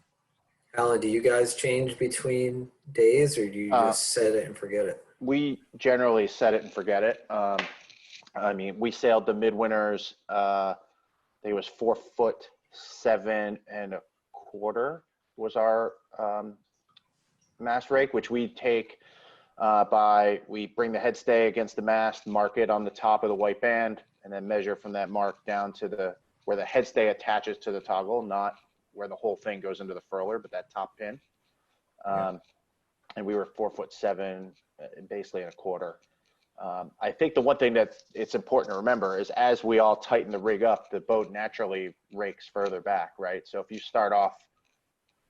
Allan, do you guys change between days, or do you just set it and forget it? We generally set it and forget it. I mean, we sailed the Midwinters, I think it was 4'7" and a quarter was our mast rake, which we take we bring the head stay against the mast, mark it on the top of the white band, and then measure from that mark down to where the head stay attaches to the toggle, not where the whole thing goes into the furler, but that top pin. And we were 4'7", basically and a quarter. I think the one thing that it's important to remember is as we all tighten the rig up, the boat naturally rakes further back, right? So if you start off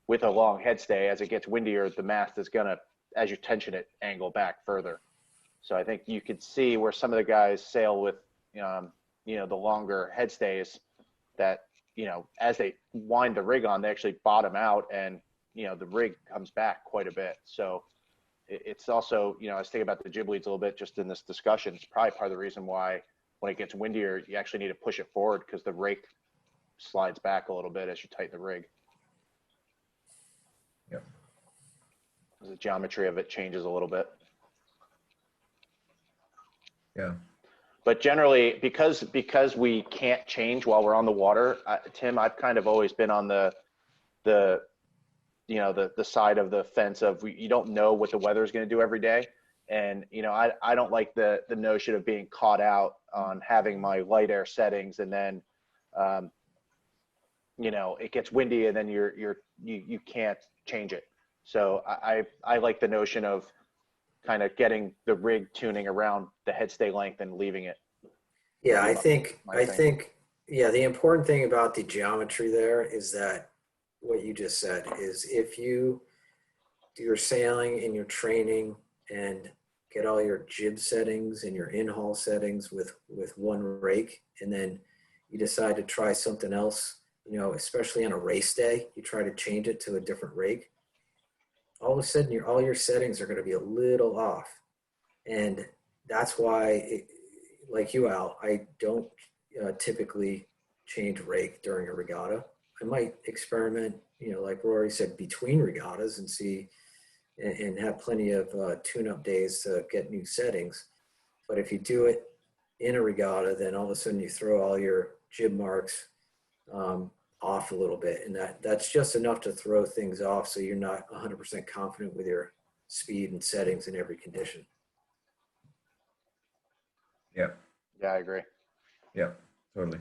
with a long head stay, as it gets windier, the mast is gonna, as you tension it, angle back further. So I think you could see where some of the guys sail with, you know, the longer head stays, that, you know, as they wind the rig on, they actually bottom out, and, you know, the rig comes back quite a bit. So it's also, you know, I was thinking about the jib leads a little bit just in this discussion. It's probably part of the reason why when it gets windier, you actually need to push it forward, because the rake slides back a little bit as you tighten the rig. Yep. The geometry of it changes a little bit. Yeah. But generally, because we can't change while we're on the water, Tim, I've kind of always been on the you know, the side of the fence of you don't know what the weather is going to do every day. And, you know, I don't like the notion of being caught out on having my light air settings, and then, you know, it gets windy and then you can't change it. So I like the notion of kind of getting the rig tuning around the head stay length and leaving it. Yeah, I think, yeah, the important thing about the geometry there is that what you just said is, if you do your sailing and your training and get all your jib settings and your in-haul settings with one rake, and then you decide to try something else, you know, especially on a race day, you try to change it to a different rake, all of a sudden all your settings are going to be a little off. And that's why, like you, Al, I don't typically change rake during a regatta. I might experiment, you know, like Rory said, between regattas and see, and have plenty of tune-up days to get new settings. But if you do it in a regatta, then all of a sudden you throw all your jib marks off a little bit. And that's just enough to throw things off so you're not 100% confident with your speed and settings in every condition. Yeah. Yeah, I agree. Yeah, totally.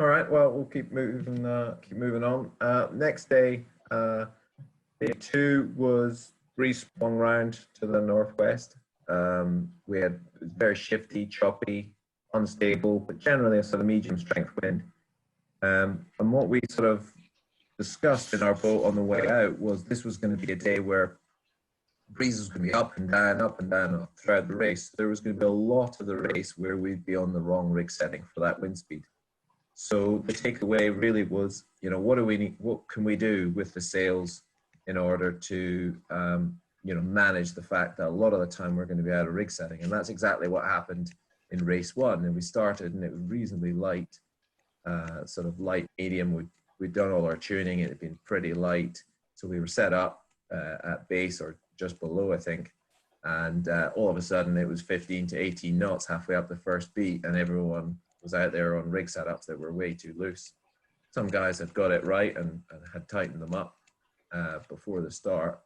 All right. Well, we'll keep moving on. Next day, day 2 was breeze swung round to the northwest. We had very shifty, choppy, unstable, but generally a sort of medium strength wind. And what we sort of discussed in our boat on the way out was this was going to be a day where breeze was going to be up and down throughout the race. There was going to be a lot of the race where we'd be on the wrong rig setting for that wind speed. So the takeaway really was, you know, what do we need? What can we do with the sails in order to, you know, manage the fact that a lot of the time we're going to be out of rig setting, and that's exactly what happened in race 1. And we started, and it was reasonably light, sort of light medium. We'd done all our tuning; it had been pretty light, so we were set up at base or just below, I think. And all of a sudden, it was 15 to 18 knots halfway up the first beat, and everyone was out there on rig setups that were way too loose. Some guys had got it right and had tightened them up before the start,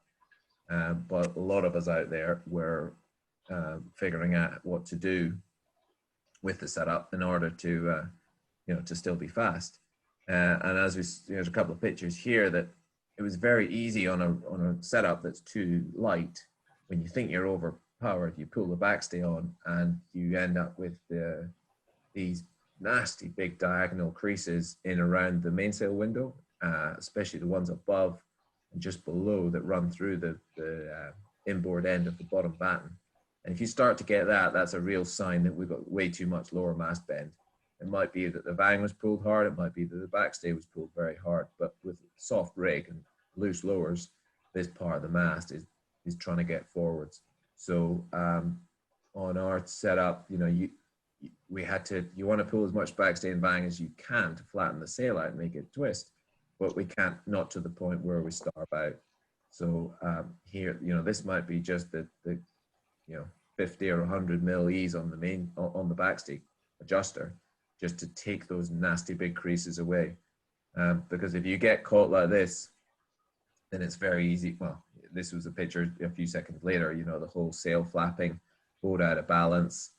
but a lot of us out there were figuring out what to do with the setup in order to, you know, to still be fast. And as we, there's a couple of pictures here that it was very easy on a setup that's too light. When you think you're overpowered, you pull the backstay on, and you end up with these nasty big diagonal creases in around the mainsail window, especially the ones above and just below that run through the inboard end of the bottom batten. And if you start to get that, that's a real sign that we've got way too much lower mast bend. It might be that the vang was pulled hard, it might be that the backstay was pulled very hard, but with soft rig and loose lowers, this part of the mast is trying to get forwards. So on our setup, you know, you want to pull as much backstay and vang as you can to flatten the sail out and make it twist, but we can't, not to the point where we starve out. So here, you know, this might be just the you know, 50 or 100 mil ease on the backstay adjuster, just to take those nasty big creases away. Because if you get caught like this, then it's very easy. Well, this was a picture a few seconds later, you know, the whole sail flapping, boat out of balance.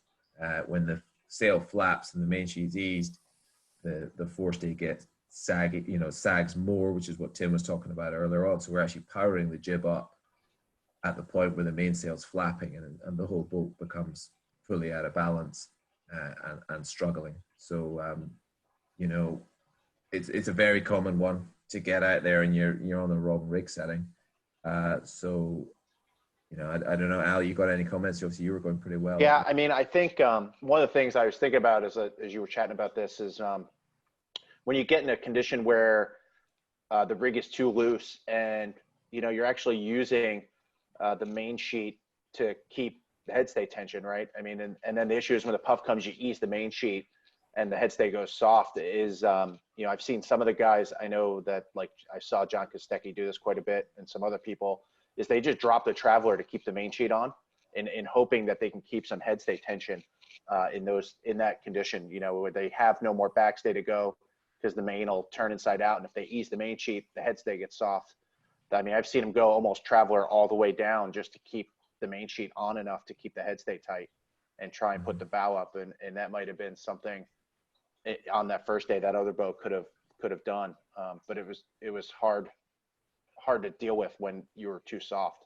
When the sail flaps and the main sheet's eased, the forestay gets saggy, you know, sags more, which is what Tim was talking about earlier on. So we're actually powering the jib up at the point where the mainsail's flapping, and the whole boat becomes fully out of balance and struggling. So, you know, it's a very common one to get out there and you're on the wrong rig setting. So, you know, I don't know, Al, you got any comments? Obviously, you were going pretty well. Yeah, I mean, I think one of the things I was thinking about as you were chatting about this is when you get in a condition where the rig is too loose and, you know, you're actually using the main sheet to keep the headstay tension, right? I mean, and then the issue is when the puff comes, you ease the main sheet and the headstay goes soft. Is you know, I've seen some of the guys I know that, like I saw John Kostecki do this quite a bit, and some other people, is they just drop the traveler to keep the main sheet on in hoping that they can keep some headstay tension in that condition, you know, where they have no more backstay to go because the main will turn inside out. And if they ease the main sheet, the headstay gets soft. I mean, I've seen them go almost traveler all the way down just to keep the main sheet on enough to keep the headstay tight and try and put the bow up. And that might have been something on that first day that other boat could have done. But it was hard to deal with when you were too soft.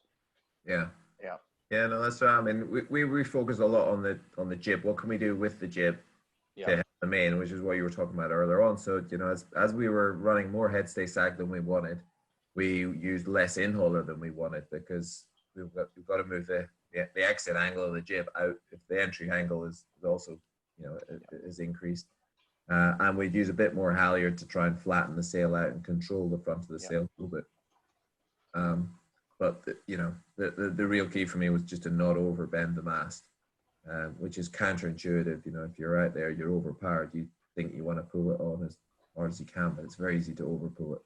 Yeah. Yeah. Yeah, no, that's right. I mean, we focus a lot on the jib. What can we do with the jib to help the main, which is what you were talking about earlier on. So, you know, as we were running more headstay sag than we wanted, we used less in-hauler than we wanted because we've got to move the exit angle of the jib out if the entry angle is also, you know, is increased. And we'd use a bit more halyard to try and flatten the sail out and control the front of the sail a little bit. But you know, the real key for me was just to not overbend the mast, which is counterintuitive. You know, if you're out there, you're overpowered, you think you want to pull it on as hard as you can, but it's very easy to overpull it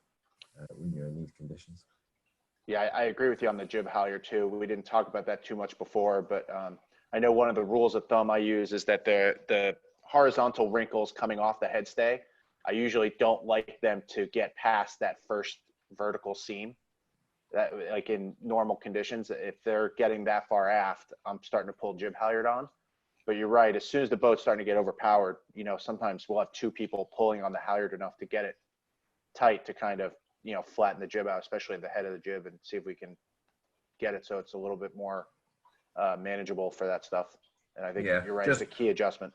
when you're in these conditions. Yeah, I agree with you on the jib halyard too. We didn't talk about that too much before, but I know one of the rules of thumb I use is that the horizontal wrinkles coming off the headstay, I usually don't like them to get past that first vertical seam. That, like in normal conditions, if they're getting that far aft, I'm starting to pull jib halyard on. But you're right, as soon as the boat's starting to get overpowered, you know, sometimes we'll have two people pulling on the halyard enough to get it tight to kind of, you know, flatten the jib out, especially the head of the jib, and see if we can get it so it's a little bit more manageable for that stuff. And I think you're right, it's a key adjustment.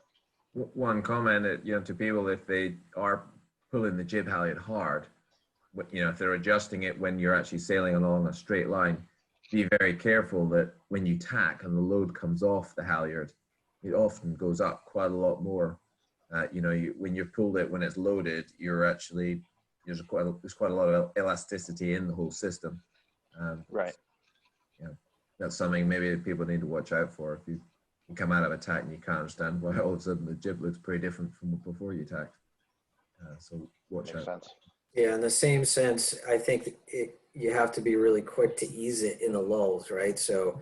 One comment that, you know, to people, if they are pulling the jib halyard hard, you know, if they're adjusting it when you're actually sailing along a straight line, be very careful that when you tack and the load comes off the halyard, it often goes up quite a lot more. You know, when you've pulled it when it's loaded, you're actually, there's quite a lot of elasticity in the whole system. Right. You know, that's something maybe people need to watch out for. If you come out of a tack and you can't understand why all of a sudden the jib looks pretty different from before you tacked. So watch Makes out. sense. Yeah, in the same sense, I think you have to be really quick to ease it in the lulls, right? So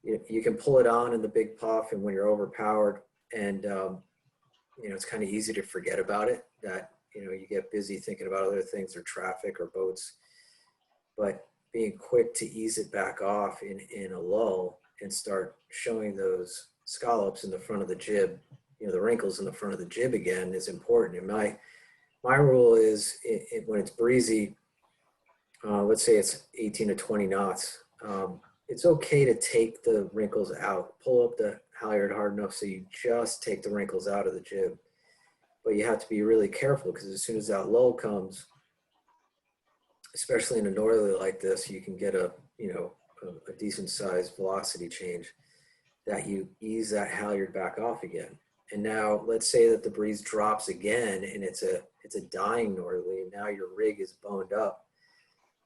you can pull it on in the big puff and when you're overpowered, and you know, it's kind of easy to forget about it, that, you know, you get busy thinking about other things or traffic or boats. But being quick to ease it back off in a lull and start showing those scallops in the front of the jib, you know, the wrinkles in the front of the jib again is important. And my rule is when it's breezy, let's say it's 18 to 20 knots, it's okay to take the wrinkles out, pull up the halyard hard enough so you just take the wrinkles out of the jib. But you have to be really careful, because as soon as that lull comes, especially in a northerly like this, you can get a decent sized velocity change, that you ease that halyard back off again. And now let's say that the breeze drops again and it's a dying northerly, and now your rig is boned up.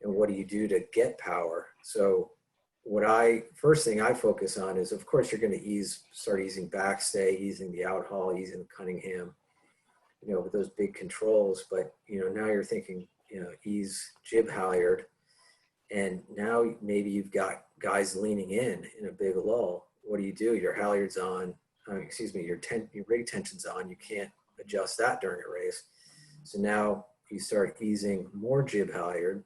And what do you do to get power? So first thing I focus on is, of course, you're going to start easing backstay, easing the outhaul, easing the Cunningham, you know, with those big controls. But, you know, now you're thinking, you know, ease jib halyard. And now maybe you've got guys leaning in a big lull. What do? Your halyard's on, your rig tension's on. You can't adjust that during a race. So now you start easing more jib halyard.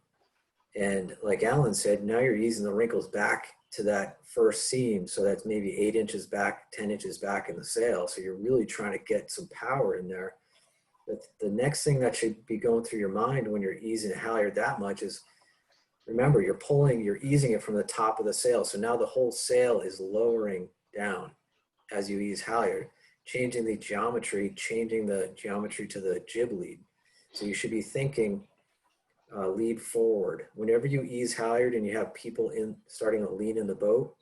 And like Allan said, now you're easing the wrinkles back to that first seam. So that's maybe 8 inches back, 10 inches back in the sail. So you're really trying to get some power in there. But the next thing that should be going through your mind when you're easing a halyard that much is, remember, you're easing it from the top of the sail. So now the whole sail is lowering down as you ease halyard, changing the geometry to the jib lead. So you should be thinking lead forward. Whenever you ease halyard and you have people starting to lean in the boat,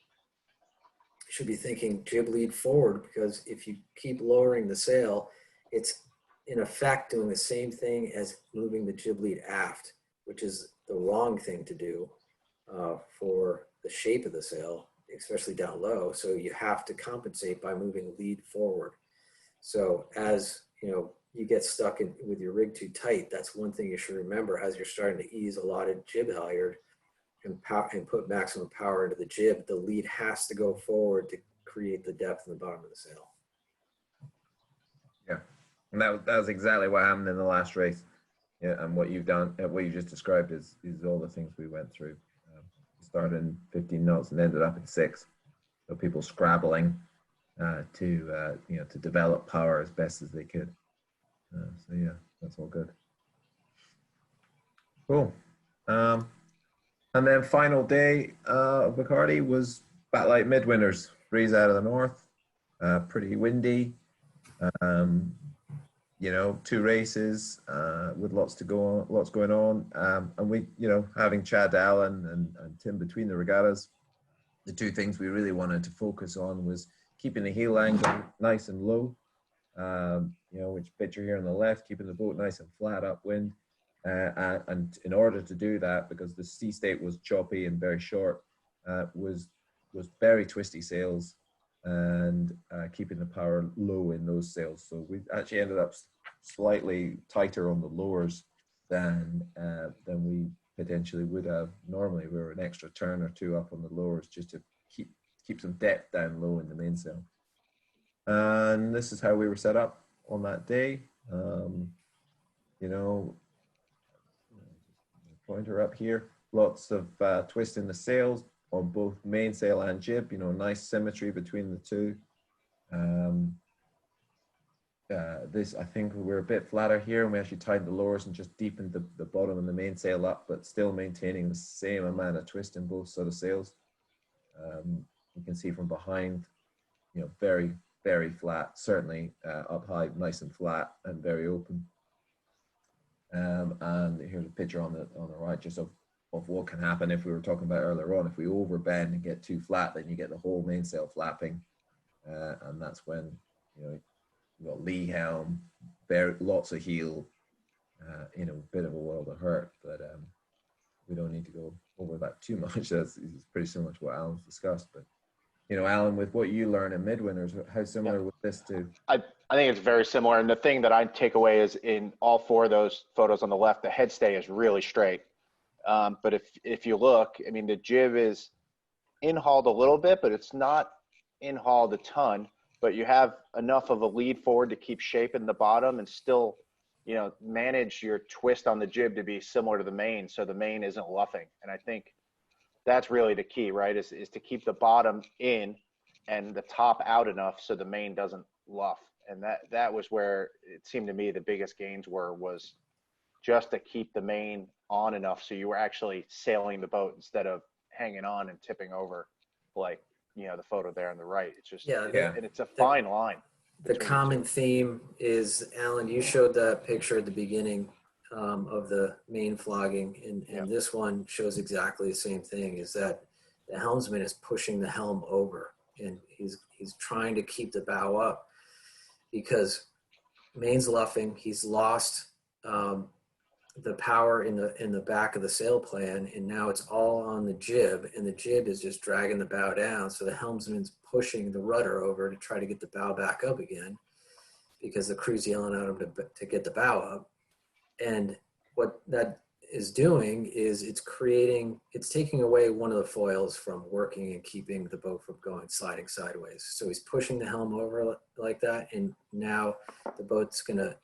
you should be thinking jib lead forward, because if you keep lowering the sail, it's in effect doing the same thing as moving the jib lead aft, which is the wrong thing to do for the shape of the sail, especially down low. So you have to compensate by moving lead forward. So as you know, you get stuck with your rig too tight, that's one thing you should remember as you're starting to ease a lot of jib halyard and put maximum power into the jib. The lead has to go forward to create the depth in the bottom of the sail. Yeah, and that was exactly what happened in the last race. Yeah, and what you've done, what you just described is all the things we went through. Started in 15 knots and ended up in 6. So people scrabbling to develop power as best as they could. So yeah, that's all good. Cool. And then final day of Bacardi was Backlight Midwinters. Breeze out of the north, pretty windy. You know, 2 races with lots going on. And we, you know, having Chad, Allan and Tim between the regattas, the 2 things we really wanted to focus on was keeping the heel angle nice and low, you know, which picture here on the left, keeping the boat nice and flat upwind. And in order to do that, because the sea state was choppy and very short, was very twisty sails and keeping the power low in those sails. So we actually ended up slightly tighter on the lowers than we potentially would have normally. We were an extra turn or 2 up on the lowers just to keep some depth down low in the mainsail. And this is how we were set up. on that day. You know, pointer up here, lots of twist in the sails on both mainsail and jib, you know, nice symmetry between the two. This, I think we're a bit flatter here, and we actually tied the lowers and just deepened the bottom and the mainsail up, but still maintaining the same amount of twist in both sort of sails. You can see from behind, you know, very, very flat, certainly up high, nice and flat and very open. And here's a picture on the right, just of what can happen if we were talking about earlier on. If we overbend and get too flat, then you get the whole mainsail flapping, and that's when, you know, you've got lee helm, lots of heel, you know, bit of a world of hurt, but we don't need to go over that too much. That's pretty similar to what Alan's discussed. But, you know, Alan, with what you learn in Midwinters, how similar was this to? I think it's very similar. And the thing that I take away is in all four of those photos on the left, the headstay is really straight. But if you look, I mean, the jib is in-hauled a little bit, but it's not in-hauled a ton. But you have enough of a lead forward to keep shape in the bottom and still, you know, manage your twist on the jib to be similar to the main, so the main isn't luffing. And I think that's really the key, right? Is to keep the bottom in and the top out enough so the main doesn't luff. And that was where it seemed to me the biggest gains was just to keep the main on enough so you were actually sailing the boat instead of hanging on and tipping over, like, you know, the photo there on the right. It's just, Yeah, and it's a fine line. The common theme is, Alan, you showed that picture at the beginning of the main flogging, and this one shows exactly the same thing, is that the helmsman is pushing the helm over, and he's trying to keep the bow up because main's luffing. He's lost the power in the back of the sail plan, and now it's all on the jib, and the jib is just dragging the bow down. So the helmsman's pushing the rudder over to try to get the bow back up again because the crew's yelling at him to get the bow up. And what that is doing is it's taking away one of the foils from working and keeping the boat from sliding sideways. So he's pushing the helm over like that, and now the boat's gonna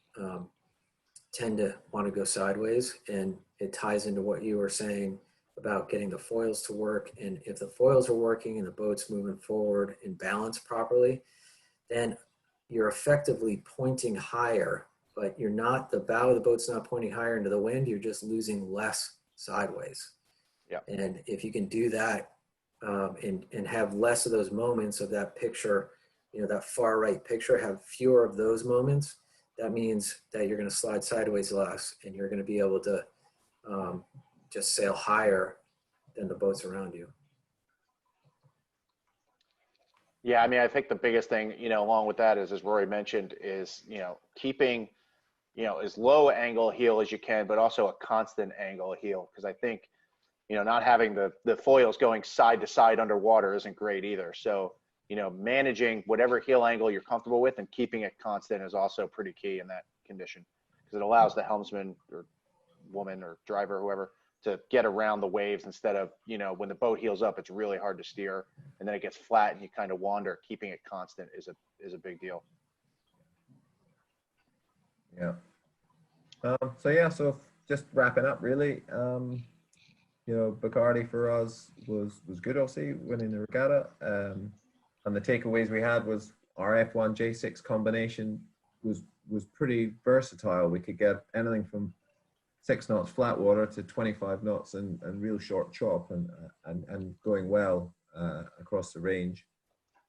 tend to want to go sideways, and it ties into what you were saying about getting the foils to work. And if the foils are working and the boat's moving forward and balanced properly, then you're effectively pointing higher, but you're not, the bow of the boat's not pointing higher into the wind, you're just losing less sideways. Yeah. And if you can do that and have less of those moments of that picture, you know, that far right picture, have fewer of those moments, that means that you're going to slide sideways less, and you're going to be able to just sail higher than the boats around you. Yeah, I mean, I think the biggest thing, you know, along with that is, as Rory mentioned, is, you know, keeping, you know, as low angle heel as you can, but also a constant angle heel. Because I think, you know, not having the foils going side to side underwater isn't great either. So, you know, managing whatever heel angle you're comfortable with and keeping it constant is also pretty key in that condition, because it allows the helmsman or woman or driver, whoever, to get around the waves instead of, you know, when the boat heels up, it's really hard to steer, and then it gets flat and you kind of wander. Keeping it constant is a big deal. Yeah. So just wrapping up really, you know, Bacardi for us was good, obviously, winning the regatta. And the takeaways we had was our F1 J6 combination was pretty versatile. We could get anything from 6 knots flat water to 25 knots and real short chop and going well across the range.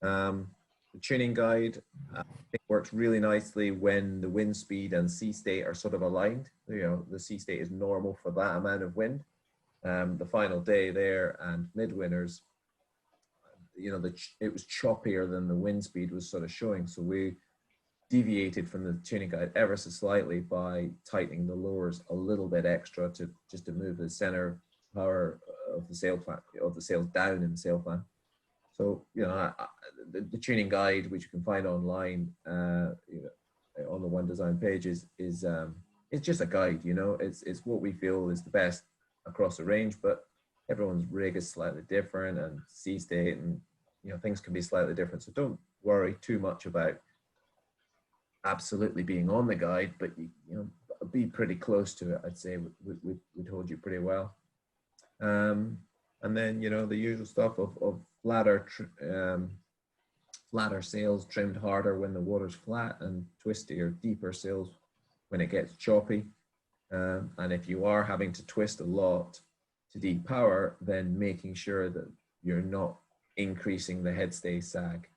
The tuning guide I think works really nicely when the wind speed and sea state are sort of aligned. You know, the sea state is normal for that amount of wind. The final day there and Midwinters, you know, it was choppier than the wind speed was sort of showing. So we deviated from the tuning guide ever so slightly by tightening the lowers a little bit extra to move the center power of the sail plan, of the sails down in the sail plan. So, you know, the tuning guide, which you can find online, you know, on the One Design page, is it's just a guide. You know, it's what we feel is the best across the range, but everyone's rig is slightly different, and sea state and, you know, things can be slightly different. So don't worry too much about absolutely being on the guide, but you know, be pretty close to it. I'd say would hold you pretty well. And then, you know, the usual stuff of flatter sails trimmed harder when the water's flat, and twistier, deeper sails when it gets choppy. And if you are having to twist a lot to depower, then making sure that you're not increasing the headstay sag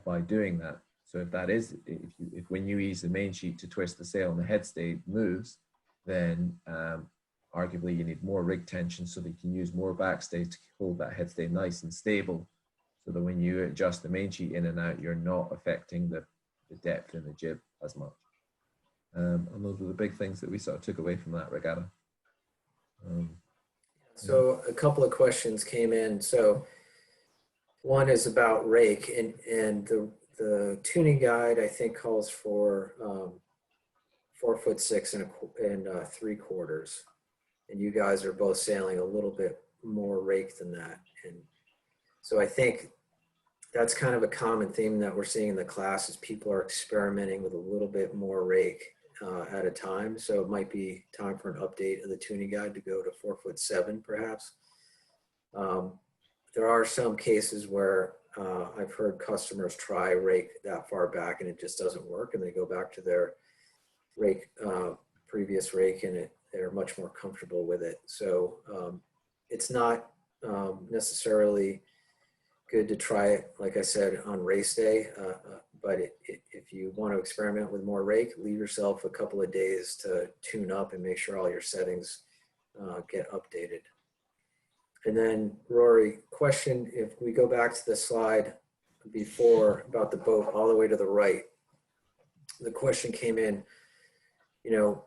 by doing that. So if that is, if when you ease the main sheet to twist the sail and the headstay moves, then arguably you need more rig tension so that you can use more backstay to hold that headstay nice and stable, so that when you adjust the main sheet in and out, you're not affecting the depth in the jib as much. And those were the big things that we sort of took away from that regatta. So a couple of questions came in. So one is about rake, and the tuning guide, I think, calls for 4'6" and 3/4. And you guys are both sailing a little bit more rake than that. And so I think that's kind of a common theme that we're seeing in the class, is people are experimenting with a little bit more rake at a time. So it might be time for an update of the tuning guide to go to 4'7" perhaps. There are some cases where I've heard customers try rake that far back and it just doesn't work, and they go back to their rake, previous rake, and they're much more comfortable with it. So it's not necessarily good to try it, like I said, on race day. But if you want to experiment with more rake, leave yourself a couple of days to tune up and make sure all your settings get updated. And then, Rory, question, if we go back to the slide before about the boat all the way to the right, the question came in, you know,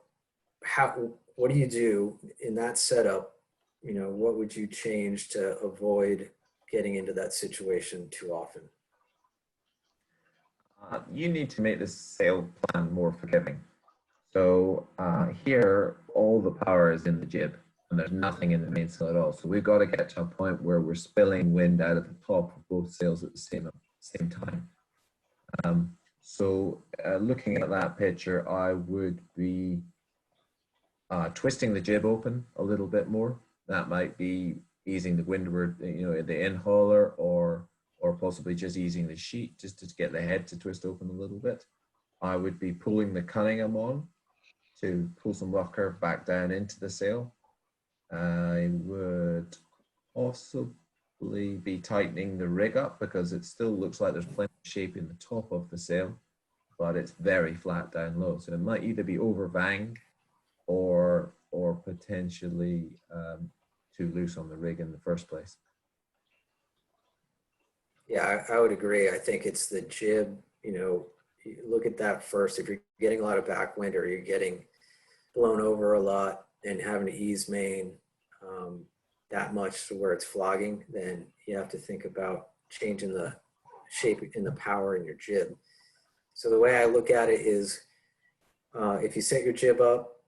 what do you do in that setup? You know, what would you change to avoid getting into that situation too often? You need to make the sail plan more forgiving. So here, all the power is in the jib, and there's nothing in the mainsail at all. So we've got to get to a point where we're spilling wind out of the top of both sails at the same time. So looking at that picture, I would be twisting the jib open a little bit more. That might be easing the windward, you know, the in hauler, or possibly just easing the sheet just to get the head to twist open a little bit. I would be pulling the Cunningham on to pull some rough curve back down into the sail. I would possibly be tightening the rig up, because it still looks like there's plenty of shape in the top of the sail, but it's very flat down low. So it might either be over vang or potentially too loose on the rig in the first place. Yeah, I would agree. I think it's the jib, you know, you look at that first. If you're getting a lot of backwind, or you're getting blown over a lot and having to ease main that much to where it's flogging, then you have to think about changing the shape and the power in your jib. So the way I look at it is, if you set your jib up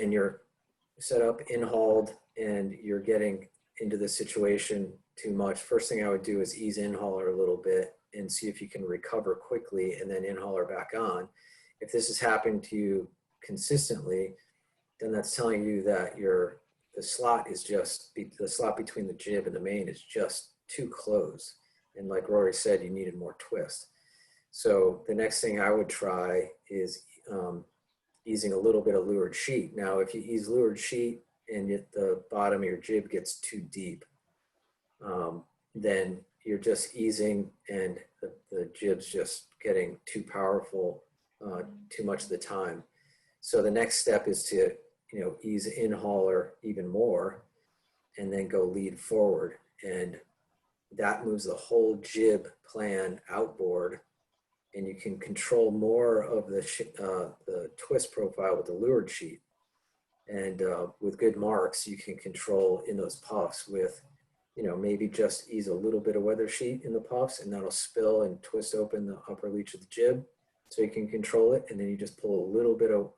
and you're set up in hauled and you're getting into the situation too much, first thing I would do is ease in hauler a little bit and see if you can recover quickly, and then in hauler back on. If this is happening to you consistently, then that's telling you that the slot between the jib and the main is just too close. And like Rory said, you needed more twist. So the next thing I would try is easing a little bit of leeward sheet. Now, if you ease leeward sheet and the bottom of your jib gets too deep, then you're just easing, and the jib's just getting too powerful too much of the time. So the next step is to, you know, ease in hauler even more, and then go lead forward. And that moves the whole jib plan outboard, and you can control more of the twist profile with the leeward sheet. And with good marks, you can control in those puffs with, you know, maybe just ease a little bit of weather sheet in the puffs, and that'll spill and twist open the upper leech of the jib, so you can control it. And then you just pull a little bit of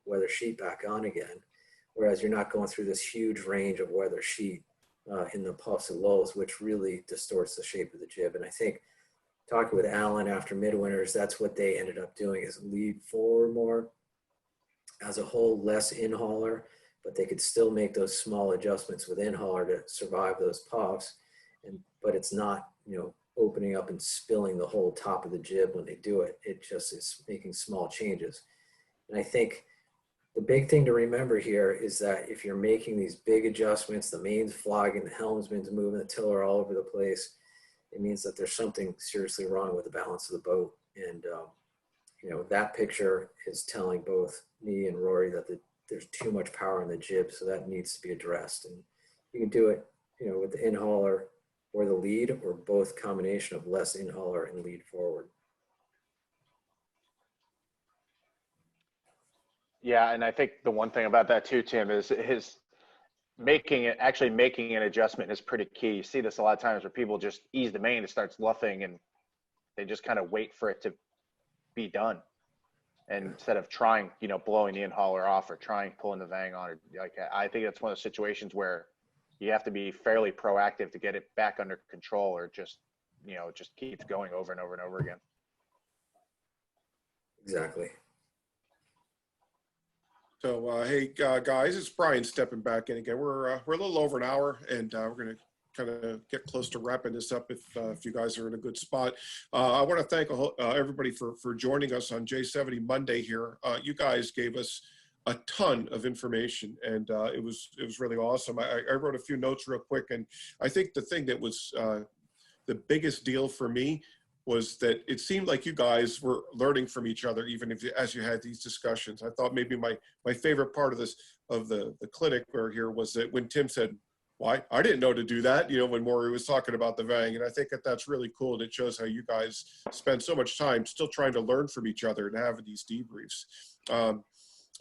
weather sheet back on again, whereas you're not going through this huge range of weather sheet in the puffs and lulls, which really distorts the shape of the jib. And I think talking with Allan after Midwinters, that's what they ended up doing, is lead forward more. As a whole, less in-hauler, but they could still make those small adjustments with in-hauler to survive those puffs. But it's not, opening up and spilling the whole top of the jib when they do it. It just is making small changes. And I think the big thing to remember here is that if you're making these big adjustments, the main's flogging, the helmsman's moving, the tiller all over the place, it means that there's something seriously wrong with the balance of the boat. And, that picture is telling both me and Rory that there's too much power in the jib, so that needs to be addressed. And you can do it, with the in-hauler or the lead, or both combination of less in-hauler and lead forward. Yeah, and I think the one thing about that too, Tim, is actually making an adjustment is pretty key. You see this a lot of times where people just ease the main, it starts luffing, and they just kind of wait for it to be done. And instead of trying, blowing the in-hauler off or trying pulling the vang on, I think that's one of those situations where you have to be fairly proactive to get it back under control, or just keeps going over and over and over again. Exactly. So, hey, guys, it's Brian stepping back in again. We're a little over an hour, and we're going to kind of get close to wrapping this up if you guys are in a good spot. I want to thank everybody for joining us on J70 Monday here. You guys gave us a ton of information, and it was really awesome. I wrote a few notes real quick, and I think the thing that was the biggest deal for me was that it seemed like you guys were learning from each other, even as you had these discussions. I thought maybe my favorite part of the clinic here was that when Tim said, "Why, I didn't know to do that," when Maury was talking about the vang. And I think that's really cool, and it shows how you guys spend so much time still trying to learn from each other and having these debriefs.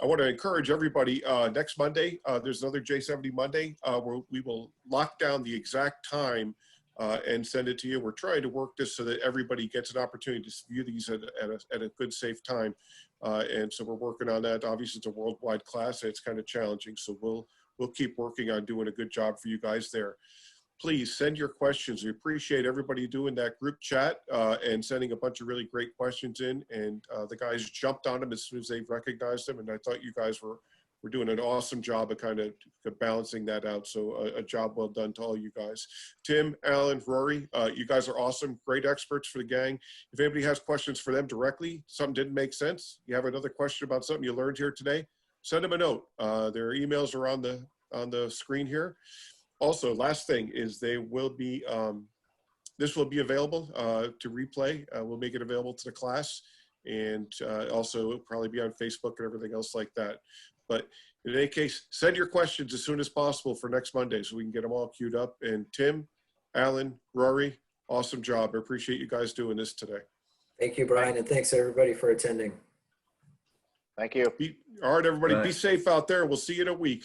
I want to encourage everybody, next Monday, there's another J70 Monday, where we will lock down the exact time and send it to you. We're trying to work this so that everybody gets an opportunity to view these at a good, safe time. And so we're working on that. Obviously, it's a worldwide class, and it's kind of challenging. So we'll keep working on doing a good job for you guys there. Please send your questions. We appreciate everybody doing that group chat and sending a bunch of really great questions in. And the guys jumped on them as soon as they recognized them. And I thought you guys were doing an awesome job of kind of balancing that out. So a job well done to all you guys. Tim, Allan, Rory, you guys are awesome. Great experts for the gang. If anybody has questions for them directly, something didn't make sense, you have another question about something you learned here today, send them a note. Their emails are on the screen here. Also, last thing is they will be, this will be available to replay. We'll make it available to the class, and also it'll probably be on Facebook and everything else like that. But in any case, send your questions as soon as possible for next Monday so we can get them all queued up. And Tim, Allan, Rory, awesome job. I appreciate you guys doing this today. Thank you, Brian, and thanks everybody for attending. Thank you. All right, everybody, be safe out there. We'll see you in a week.